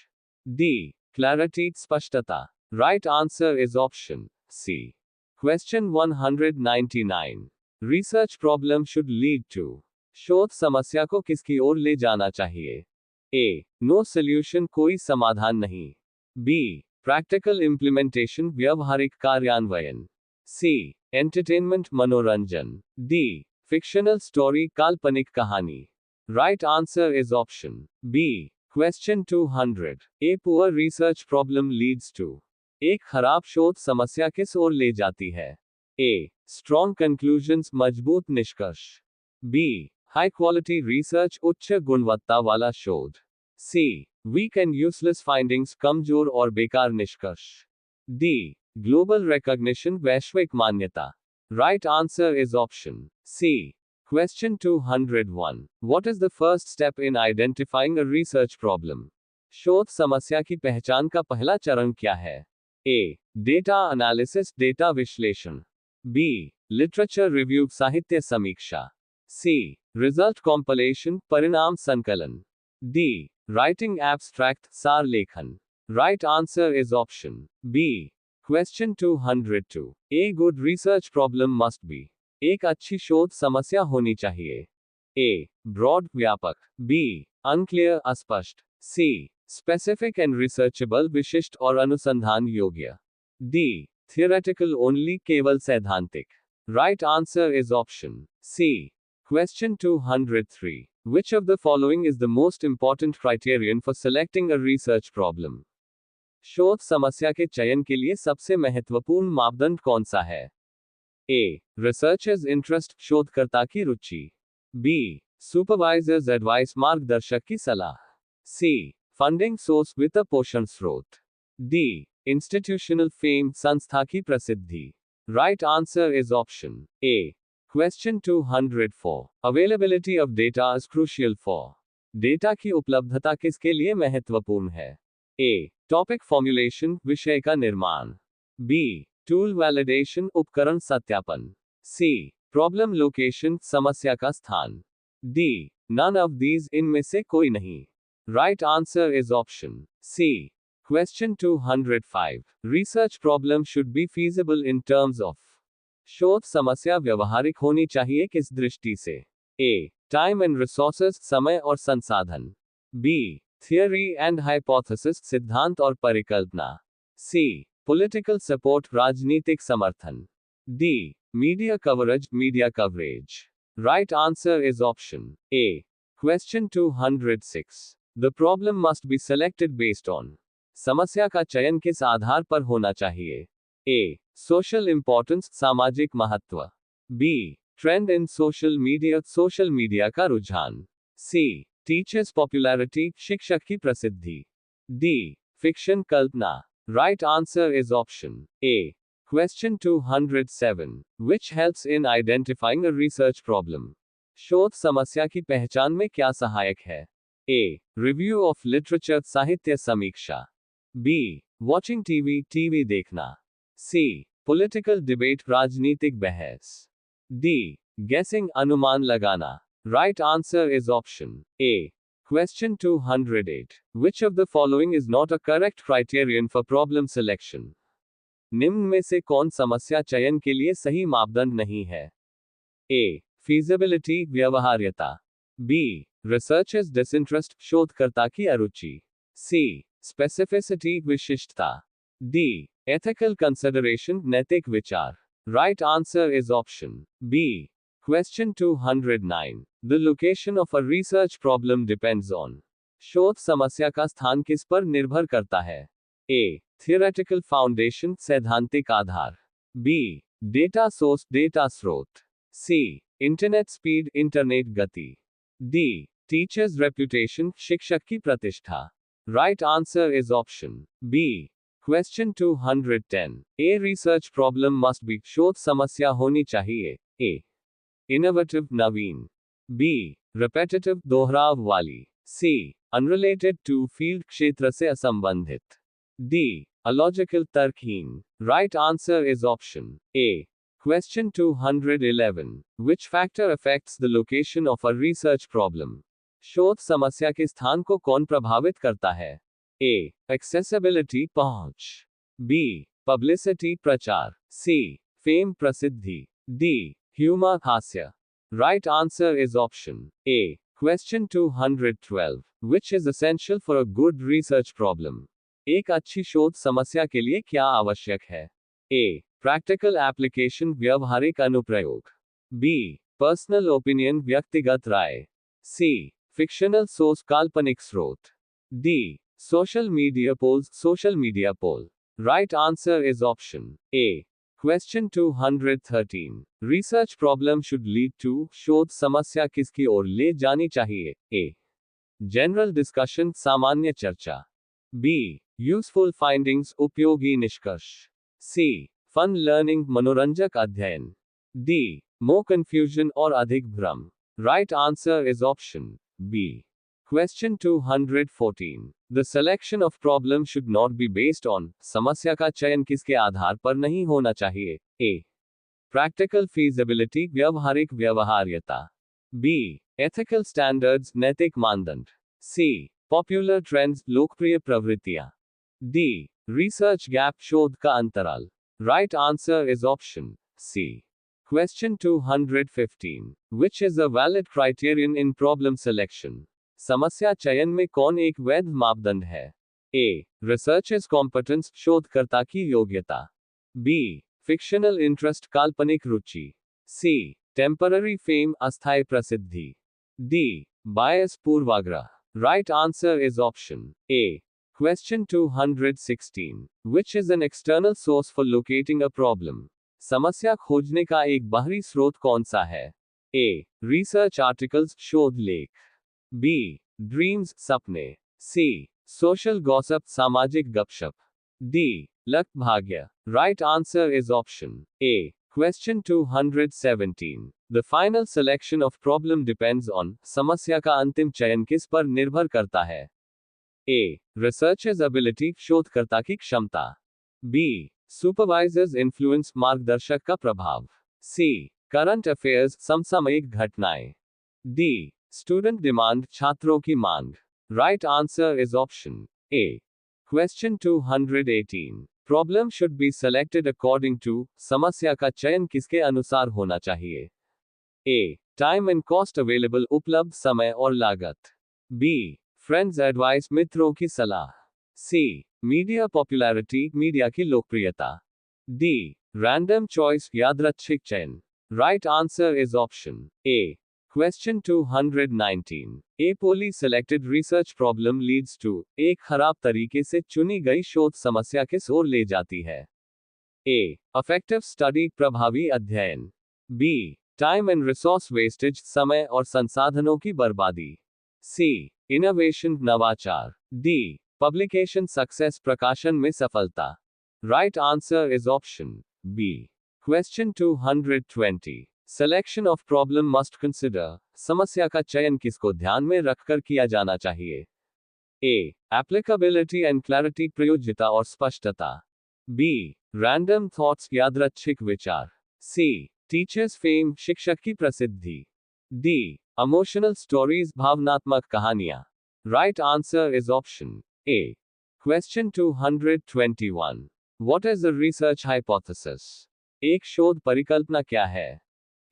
D, clarity, स्पष्टता। Right answer is option C. Question 199। Research problem should lead to. शोध समस्या को किसकी ओर ले जाना चाहिए? ए, नो सॉल्यूशन, कोई समाधान नहीं। बी, प्रैक्टिकल इंप्लीमेंटेशन, व्यवहारिक कार्यान्वयन। सी, एंटरटेनमेंट, मनोरंजन। डी, फिक्शनल स्टोरी, काल्पनिक कहानी। Right answer is option B. Question 200। A poor research problem leads to. एक खराब शोध समस्या किस ओर ले जाती है? ए, स्ट्रॉन्ग कंक्लूजन्स, मजबूत निष्कर्ष। बी, हाई क्वालिटी रिसर्च, उच्च गुणवत्ता वाला शोध। C, weak and useless findings, कमजोर और बेकार निष्कर्ष। डी, ग्लोबल रिकॉग्निशन, वैश्विक मान्यता। Right answer is option C. Question 201. What is the first step in identifying a research problem? शोध समस्या की पहचान का पहला चरण क्या है? A, डेटा एनालिसिस, डेटा विश्लेषण। B, लिटरेचर रिव्यू, साहित्य समीक्षा। C, रिजल्ट कॉम्पिलेशन, परिणाम संकलन। D, राइटिंग एब्स्ट्रैक्ट, सार लेखन। Right answer is option B. Question 202. A good research problem must be. एक अच्छी शोध समस्या होनी चाहिए। ए, ब्रॉड, व्यापक। बी, अनक्लियर, अस्पष्ट। सी, स्पेसिफिक एंड रिसर्चेबल, विशिष्ट और अनुसंधान योग्य। डी, थियोरेटिकल ओनली, केवल सैद्धांतिक। Right answer is option C. Question 203. Which of the following is the most important criterion for selecting a research problem? शोध समस्या के चयन के लिए सबसे महत्वपूर्ण मापदंड कौन सा है? ए, रिसर्चर्स इंटरेस्ट, शोधकर्ता की रुचि। बी, सुपरवाइजर्स एडवाइस, मार्गदर्शक की सलाह। सी, फंडिंग सोर्स, वित्त पोषण स्रोत। डी, इंस्टीट्यूशनल फेम, संस्था की प्रसिद्धि। Right answer is option A. Question 204. Availability of data is crucial for. Data की उपलब्धता किसके लिए महत्वपूर्ण है? ए, टॉपिक फॉर्मुलेशन, विषय का निर्माण। बी, टूल वैलिडेशन, उपकरण सत्यापन। सी, प्रॉब्लम लोकेशन, समस्या का स्थान। डी, नन ऑफ दीज, इनमें से कोई नहीं। Right answer is option C. Question 205. Research problem should be feasible in terms of. शोध समस्या व्यवहारिक होनी चाहिए किस दृष्टि से? ए, टाइम एंड रिसोर्सेज, समय और संसाधन। बी, थियरी एंड हाइपोथेसिस, सिद्धांत और परिकल्पना। सी, पॉलिटिकल सपोर्ट, राजनीतिक समर्थन। D. Media coverage, media coverage. Right answer is option A. Question 206. The problem must be selected based on. समस्या का चयन किस आधार पर होना चाहिए? A. Social importance, सामाजिक महत्व. B. Trend in social media का रुझान. C. Teachers popularity, शिक्षक की प्रसिद्धि. D. Fiction, Kalpana. Right answer is option A. Question 207. Which helps in identifying a research problem? शोध समस्या की पहचान में क्या सहायक है? A. Review of literature, साहित्य समीक्षा. B. Watching TV देखना. C. Political debate, राजनीतिक बहस. D. Guessing, अनुमान लगाना. Right answer is option A. Question 208. Which of the following is not a correct criterion for problem selection? निम्न में से कौन समस्या चयन के लिए सही मापदंड नहीं है? A. Feasibility, व्यवहार्यता. B. Researcher's disinterest, शोधकर्ता की अरुचि. C. Specificity, विशिष्टता. D. Ethical consideration, नैतिक विचार. Right answer is option B. Question 209. The location of a research problem depends on. शोध समस्या का स्थान किस पर निर्भर करता है? A. Theoretical foundation, सैद्धांतिक आधार. B. Data source, डेटा स्रोत. C. Internet speed, इंटरनेट गति. D. Teacher's reputation, शिक्षक की प्रतिष्ठा. Right answer is option B. Question 210. A research problem must be. शोध समस्या होनी चाहिए. A. Innovative, Naveen. B. Repetitive, दोहराव वाली. C. Unrelated to field, क्षेत्र से असंबंधित. D. Illogical, तर्कहीन. Right answer is option A. Question 211. Which factor affects the location of a research problem? शोध समस्या के स्थान को कौन प्रभावित करता है? A. Accessibility, पहुंच. B. Publicity, प्रचार. C. Fame, प्रसिद्धि. D. Humor, हास्य. Right answer is option A. Question 212. Which is essential for a good research problem? एक अच्छी शोध समस्या के लिए क्या आवश्यक है? A. Practical application, व्यवहारिक अनुप्रयोग. B. Personal opinion, व्यक्तिगत राय. C. Fictional source, काल्पनिक स्रोत. D. Social media polls, social media poll. Right answer is option A. Question 213. Research problem should lead to. शोध समस्या किसकी ओर ले जानी चाहिए? A. General discussion, सामान्य चर्चा. B. Useful findings, उपयोगी निष्कर्ष. C. Fun learning, मनोरंजक अध्ययन. D. More confusion, और अधिक भ्रम. Right answer is option B. Question 214. The selection of problem should not be based on. समस्या का चयन किसके आधार पर नहीं होना चाहिए? A. Practical feasibility, व्यवहारिक व्यवहार्यता. B. Ethical standards, नैतिक मानदंड. C. Popular trends, लोकप्रिय प्रवृत्तियां. D. Research gap, शोध का अंतराल. Right answer is option C. Question 215. Which is a valid criterion in problem selection? समस्या चयन में कौन एक वैध मापदंड है? A. Researcher's competence, शोधकर्ता की योग्यता. B. Fictional interest, काल्पनिक रुचि. C. Temporary fame, अस्थायी प्रसिद्धि. D. Bias, पूर्वाग्रह. Right answer is option A. Question 216. Which is an external source for locating a problem? समस्या खोजने का एक बाहरी स्रोत कौन सा है? A. Research articles, शोध लेख. B. Dreams, सपने. C. Social gossip, सामाजिक गपशप. D. Luck, भाग्य. Right answer is option A. Question 217. The final selection of problem depends on. समस्या का अंतिम चयन किस पर निर्भर करता है? A. Researcher's ability, शोधकर्ता की क्षमता. B. Supervisor's influence, मार्गदर्शक का प्रभाव. C. Current affairs, समसामयिक घटनाएं. D. Student demand, छात्रों की मांग. Right answer is option A. Question 218. Problem should be selected according to. समस्या का चयन किसके अनुसार होना चाहिए? A. Time and cost available, उपलब्ध समय और लागत. B. Friends advice, मित्रों की सलाह. C. Media popularity, मीडिया की लोकप्रियता. D. Random choice, यादृच्छिक चयन. Right answer is option A. Question 219. A poorly selected research problem leads to. एक खराब तरीके से चुनी गई शोध समस्या किस ओर ले जाती है? A. Effective study, प्रभावी अध्ययन. B. Time and resource wastage, समय और संसाधनों की बर्बादी. C. Innovation, नवाचार. D. Publication success, प्रकाशन में सफलता. Right answer is option B. Question 220. Selection of problem must consider. समस्या का चयन किसको ध्यान में रखकर किया जाना चाहिए? A. Applicability and clarity, प्रयोज्यता और स्पष्टता. B. Random thoughts, यादृच्छिक विचार. C. Teacher's fame, शिक्षक की प्रसिद्धि. D. Emotional stories, भावनात्मक कहानियां. Right answer is option A. Question 221. What is the research hypothesis? एक शोध परिकल्पना क्या है?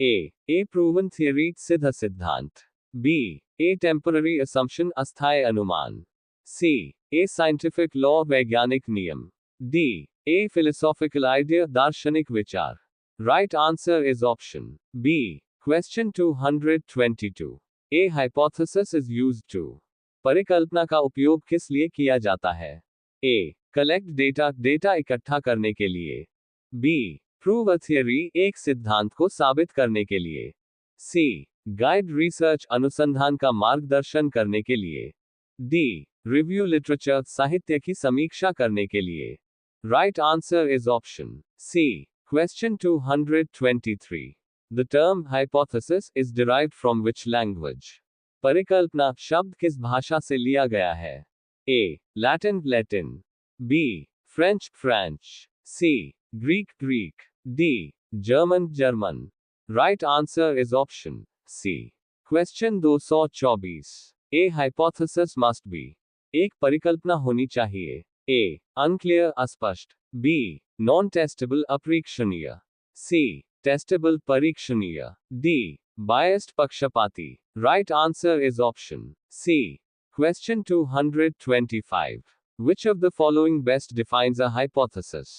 A proven theory, सिद्ध सिद्धांत. B. A temporary assumption, अस्थायी अनुमान. C. A scientific law, वैज्ञानिक नियम. D. A philosophical idea, दार्शनिक विचार. Right answer is option B. Question 222. A hypothesis is used to. परिकल्पना का उपयोग किस लिए किया जाता है? A. Collect data, डेटा इकट्ठा करने के लिए. B. Prove a theory, एक सिद्धांत को साबित करने के लिए. C. Guide research, अनुसंधान का मार्गदर्शन करने के लिए. D. Review literature, साहित्य की समीक्षा करने के लिए. Right answer is option C. Question 223. The term hypothesis is derived from which language? परिकल्पना शब्द किस भाषा से लिया गया है? A. Latin, Latin. B. French, French. C. Greek, Greek. D. German, German. Right answer is option C. Question 224. A hypothesis must be. एक परिकल्पना होनी चाहिए. A. Unclear, अस्पष्ट. B. Non-testable, अपरीक्षणीय. C. Testable, परीक्षणीय. D. Biased, पक्षपाती. Right answer is option C. Question 225. Which of the following best defines a hypothesis?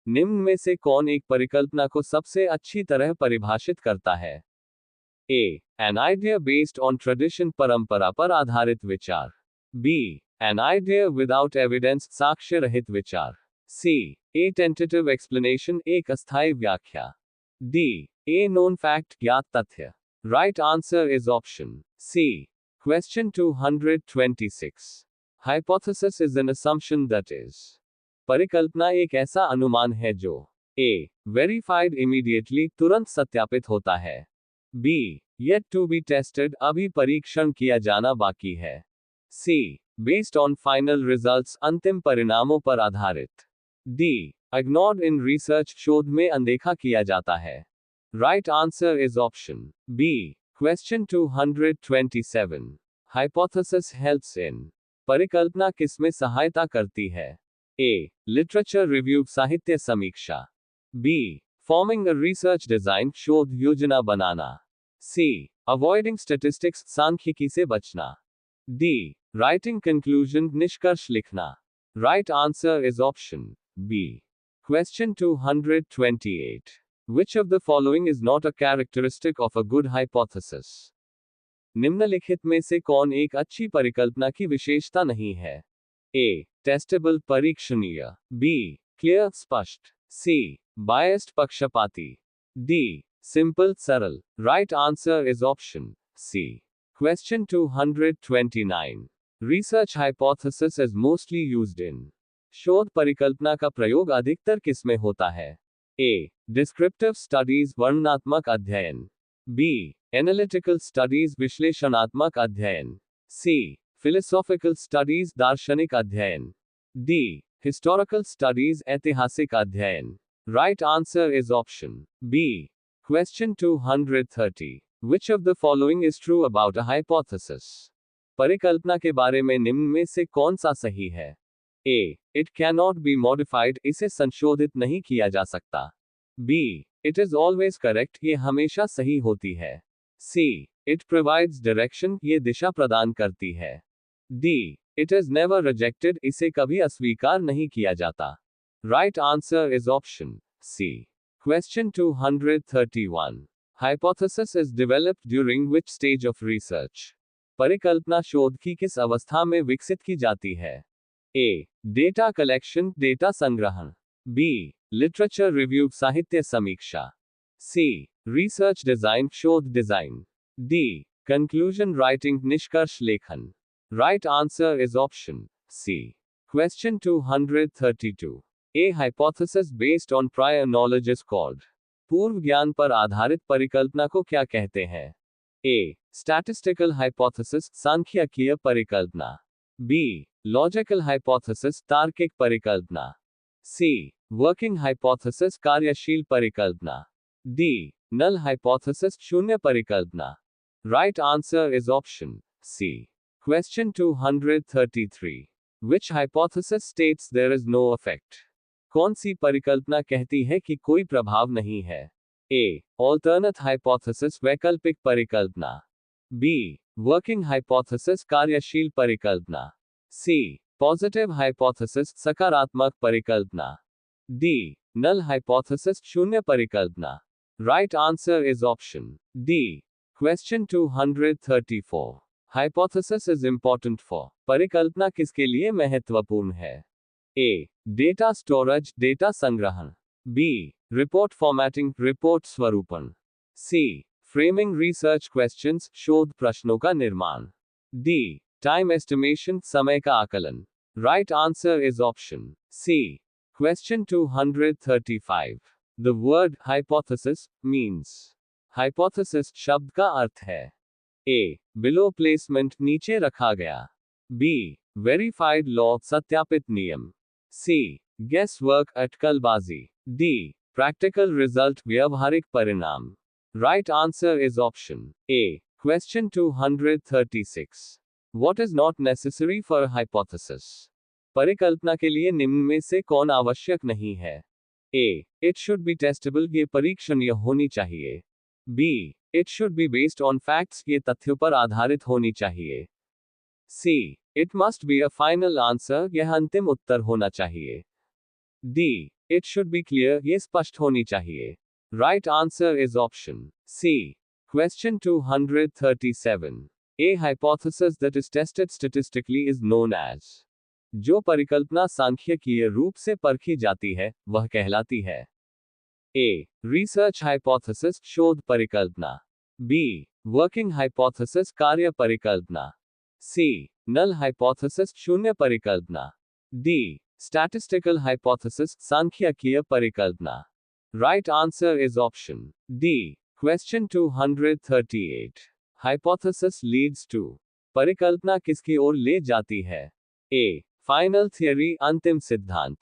निम्न में से कौन एक परिकल्पना को सबसे अच्छी तरह परिभाषित करता है? A. An idea based on tradition, परंपरा पर आधारित विचार. B. An idea without evidence, साक्ष्य रहित विचार. C. A tentative explanation, एक अस्थायी व्याख्या. D. A known fact, ज्ञात तथ्य. Right answer is option C. Question 226. Hypothesis is an assumption that is. परिकल्पना एक ऐसा अनुमान है जो A. Verified immediately, तुरंत सत्यापित होता है. B. Yet to be tested, अभी परीक्षण किया जाना बाकी है. C. Based on final results, अंतिम परिणामों पर आधारित. D. Ignored in research, शोध में अनदेखा किया जाता है. Right answer is option B. Question 227. Hypothesis helps in. परिकल्पना किसमें सहायता करती है? A. Literature review, साहित्य समीक्षा. B. Forming a research design, शोध योजना बनाना. C. Avoiding statistics, सांख्यिकी से बचना. D. Writing conclusion, निष्कर्ष लिखना. Right answer is option B. Question 228. Which of the following is not a characteristic of a good hypothesis? निम्नलिखित में से कौन एक अच्छी परिकल्पना की विशेषता नहीं है? A. Testable, परीक्षणीय. B. Clear, स्पष्ट. C. Biased, पक्षपाती. D. Simple, सरल. Right answer is option C. Question 229. Research hypothesis is mostly used in. शोध परिकल्पना का प्रयोग अधिकतर किसमें होता है? A. Descriptive studies, वर्णनात्मक अध्ययन. B. Analytical studies, विश्लेषणात्मक अध्ययन. C. Philosophical studies, दार्शनिक अध्ययन. D. Historical studies, ऐतिहासिक अध्ययन. Right answer is option B. Question 230. Which of the following is true about a hypothesis? परिकल्पना के बारे में निम्न में से कौन सा सही है? A. It cannot be modified, इसे संशोधित नहीं किया जा सकता. B. It is always correct, ये हमेशा सही होती है. C. It provides direction, ये दिशा प्रदान करती है. D. It is never rejected, इसे कभी अस्वीकार नहीं किया जाता. Right answer is option C. Question 231. Hypothesis is developed during which stage of research? परिकल्पना शोध की किस अवस्था में विकसित की जाती है? A. डेटा कलेक्शन, डेटा संग्रहण. B. लिटरेचर रिव्यू, साहित्य समीक्षा. C. रिसर्च डिजाइन, शोध डिजाइन. D. कंक्लूजन राइटिंग, निष्कर्ष लेखन. Right answer is option C. Question 232. A hypothesis based on prior knowledge is called. पूर्व ज्ञान पर आधारित परिकल्पना को क्या कहते हैं? A. Statistical hypothesis, सांख्यिकीय परिकल्पना. B. Logical hypothesis, तार्किक परिकल्पना. C. Working hypothesis, कार्यशील परिकल्पना. D. Null hypothesis, शून्य परिकल्पना. Right answer is option C. Question 233. Which hypothesis states there is no effect? कौन सी परिकल्पना कहती है कि कोई प्रभाव नहीं है? A. Alternate hypothesis, वैकल्पिक परिकल्पना. B. Working hypothesis, कार्यशील परिकल्पना. C. Positive hypothesis, सकारात्मक परिकल्पना. D. Null hypothesis, शून्य परिकल्पना. Right answer is option D. Question 234. Hypothesis is important for. परिकल्पना किसके लिए महत्वपूर्ण है? A. Data storage, डेटा संग्रहण. B. Report formatting, रिपोर्ट स्वरूपण. C. Framing research questions, शोध प्रश्नों का निर्माण. D. Time estimation, समय का आकलन. Right answer is option C. Question 235. The word hypothesis means. Hypothesis शब्द का अर्थ है. A. Below placement, नीचे रखा गया. B. Verified law, सत्यापित नियम. C. Guesswork, अटकलबाजी. D. Practical result, व्यवहारिक परिणाम. Right answer is option A. Question 236. What is not necessary for a hypothesis? परिकल्पना के लिए निम्न में से कौन आवश्यक नहीं है? A. It should be testable, ये परीक्षणीय होनी चाहिए. B. It should be based on facts, ये तथ्यों पर आधारित होनी चाहिए. C. It must be a final answer, यह अंतिम उत्तर होना चाहिए. D. It should be clear, ये स्पष्ट होनी चाहिए. Right answer is option C. Question 237. A hypothesis that is tested statistically is known as. जो परिकल्पना सांख्यिकीय रूप से परखी जाती है, वह कहलाती है. A. Research hypothesis, शोध परिकल्पना. B. Working hypothesis, कार्य परिकल्पना. C. Null hypothesis, शून्य परिकल्पना. D. Statistical hypothesis, सांख्यिकीय परिकल्पना. Right answer is option D. Question 238. Hypothesis leads to. परिकल्पना किसकी ओर ले जाती है? A. Final theory, अंतिम सिद्धांत.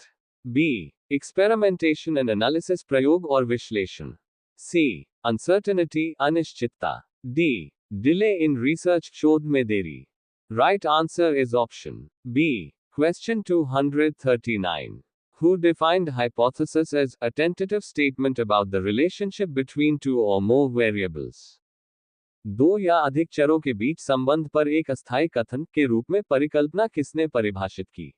B. Experimentation and analysis, प्रयोग और विश्लेषण. C. Uncertainty, अनिश्चितता. D. Delay in research, शोध में देरी. Right answer is option B. Question 239. Who defined hypothesis as a tentative statement about the relationship between two or more variables? दो या अधिक चरों के बीच संबंध पर एक अस्थायी कथन के रूप में परिकल्पना किसने परिभाषित की?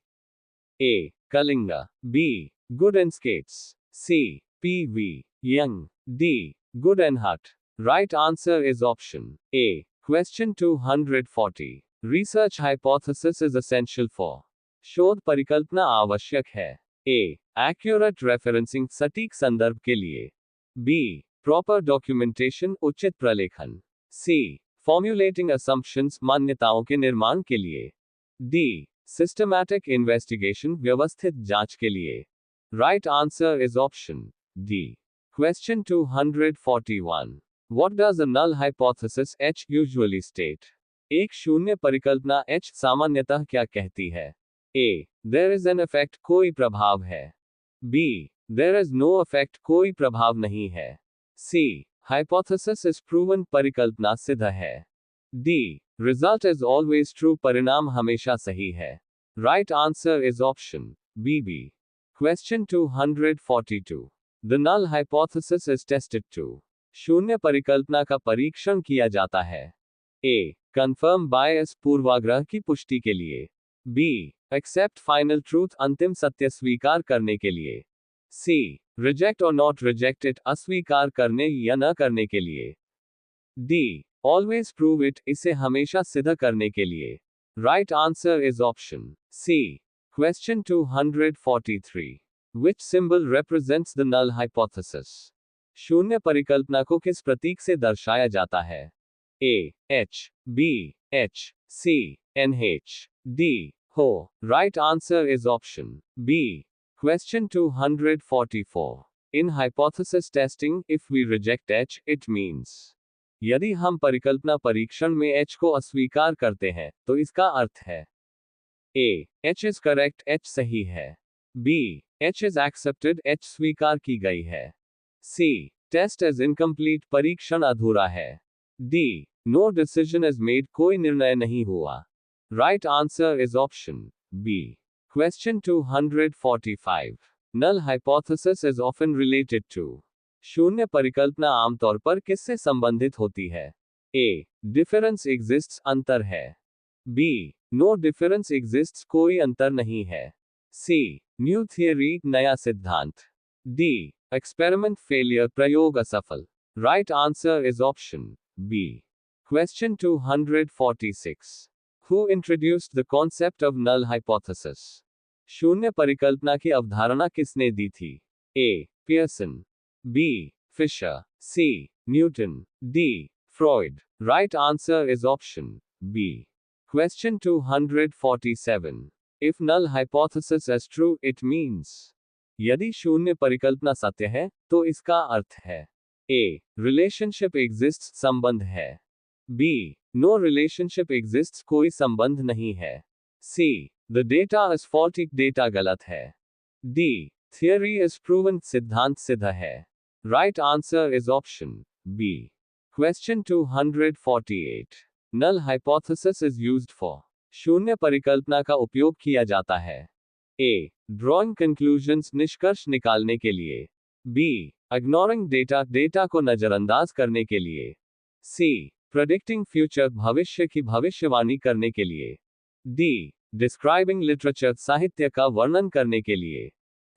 A. Kalinga. B. Good and Skates. C. P.V. Young. D. Good and Hutt. Right answer is option A. Question 240. Research hypothesis is essential for. शोध परिकल्पना आवश्यक है. A. Accurate referencing, सटीक संदर्भ के लिए. B. Proper documentation, उचित प्रलेखन. C. Formulating assumptions, मान्यताओं के निर्माण के लिए. D. Systematic investigation, व्यवस्थित जांच के लिए. Right answer is option D. Question 241. What does a null hypothesis H usually state? एक शून्य परिकल्पना H सामान्यतः क्या कहती है? A. There is an effect, कोई प्रभाव है. B. There is no effect, कोई प्रभाव नहीं है. C. Hypothesis is proven, परिकल्पना सिद्ध है. D. Result is always true, परिणाम हमेशा सही है. Right answer is option B. Question 242. The null hypothesis is tested to. शून्य परिकल्पना का परीक्षण किया जाता है. A. Confirm bias, पूर्वाग्रह की पुष्टि के लिए. B. Accept final truth, अंतिम सत्य स्वीकार करने के लिए. C. रिजेक्ट और नॉट रिजेक्ट इट, अस्वीकार करने या न करने के लिए। डी, ऑलवेज प्रूव इट, इसे हमेशा सिद्ध करने के लिए। Right answer is option C. Question 243, which symbol represents the null hypothesis? शून्य परिकल्पना को किस प्रतीक से दर्शाया जाता है? A, H, B, H, C, NH, D, हो। Right answer is option B. Question 244. In hypothesis testing, if we reject H, it means. यदि हम परिकल्पना परीक्षण में H को अस्वीकार करते हैं, तो इसका अर्थ है A, H is correct, H सही है। B, H is accepted, H स्वीकार की गई है। C, test is incomplete, परीक्षण अधूरा है। D, no decision is made, कोई निर्णय नहीं हुआ। Right answer is option B. Question 245. Null hypothesis is often related to. शून्य परिकल्पना आमतौर पर किससे संबंधित होती है? A, difference exists, अंतर है। B, no difference exists, कोई अंतर नहीं है। C, new theory, नया सिद्धांत। D, experiment failure, प्रयोग असफल। Right answer is option B. Question 246. Who introduced the concept of null hypothesis? शून्य परिकल्पना की अवधारणा किसने दी थी? A, Pearson, B, Fisher, C, Newton, D, Freud. Right answer is option B. Question 247. If null hypothesis is true, it means. यदि शून्य परिकल्पना सत्य है, तो इसका अर्थ है A, relationship exists, संबंध है। B, no relationship exists, कोई संबंध नहीं है। C, the data is faulty, data गलत है। D, theory is proven, सिद्धांत सिद्ध है। Right answer is option B. Question 248. Null hypothesis is used for. शून्य परिकल्पना का उपयोग किया जाता है। A, drawing conclusions, निष्कर्ष निकालने के लिए। B, ignoring data, डेटा को नजरअंदाज करने के लिए। C, predicting future, भविष्य की भविष्यवाणी करने के लिए। D, describing literature, साहित्य का वर्णन करने के लिए।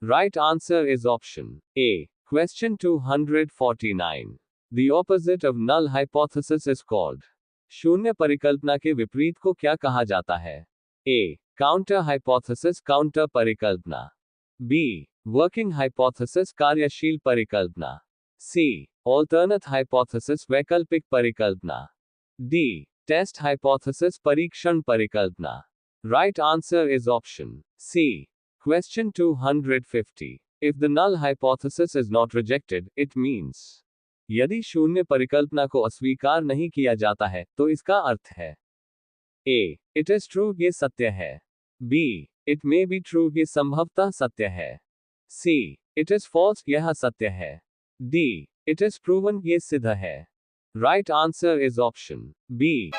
Right answer is option A. Question 249. The opposite of null hypothesis is called. शून्य परिकल्पना के विपरीत को क्या कहा जाता है? A, counter hypothesis, काउंटर परिकल्पना। B, working hypothesis, कार्यशील परिकल्पना। C, alternate hypothesis, वैकल्पिक परिकल्पना। D, test hypothesis, परीक्षण परिकल्पना। Right answer is option C. Question 250. If the null hypothesis is not rejected, it means. यदि शून्य परिकल्पना को अस्वीकार नहीं किया जाता है, तो इसका अर्थ है A, it is true, ये सत्य है। B, it may be true, ये संभवतः सत्य है। C, it is false, यह सत्य है। D, it is proven, ये सिद्ध है। Right answer is option B.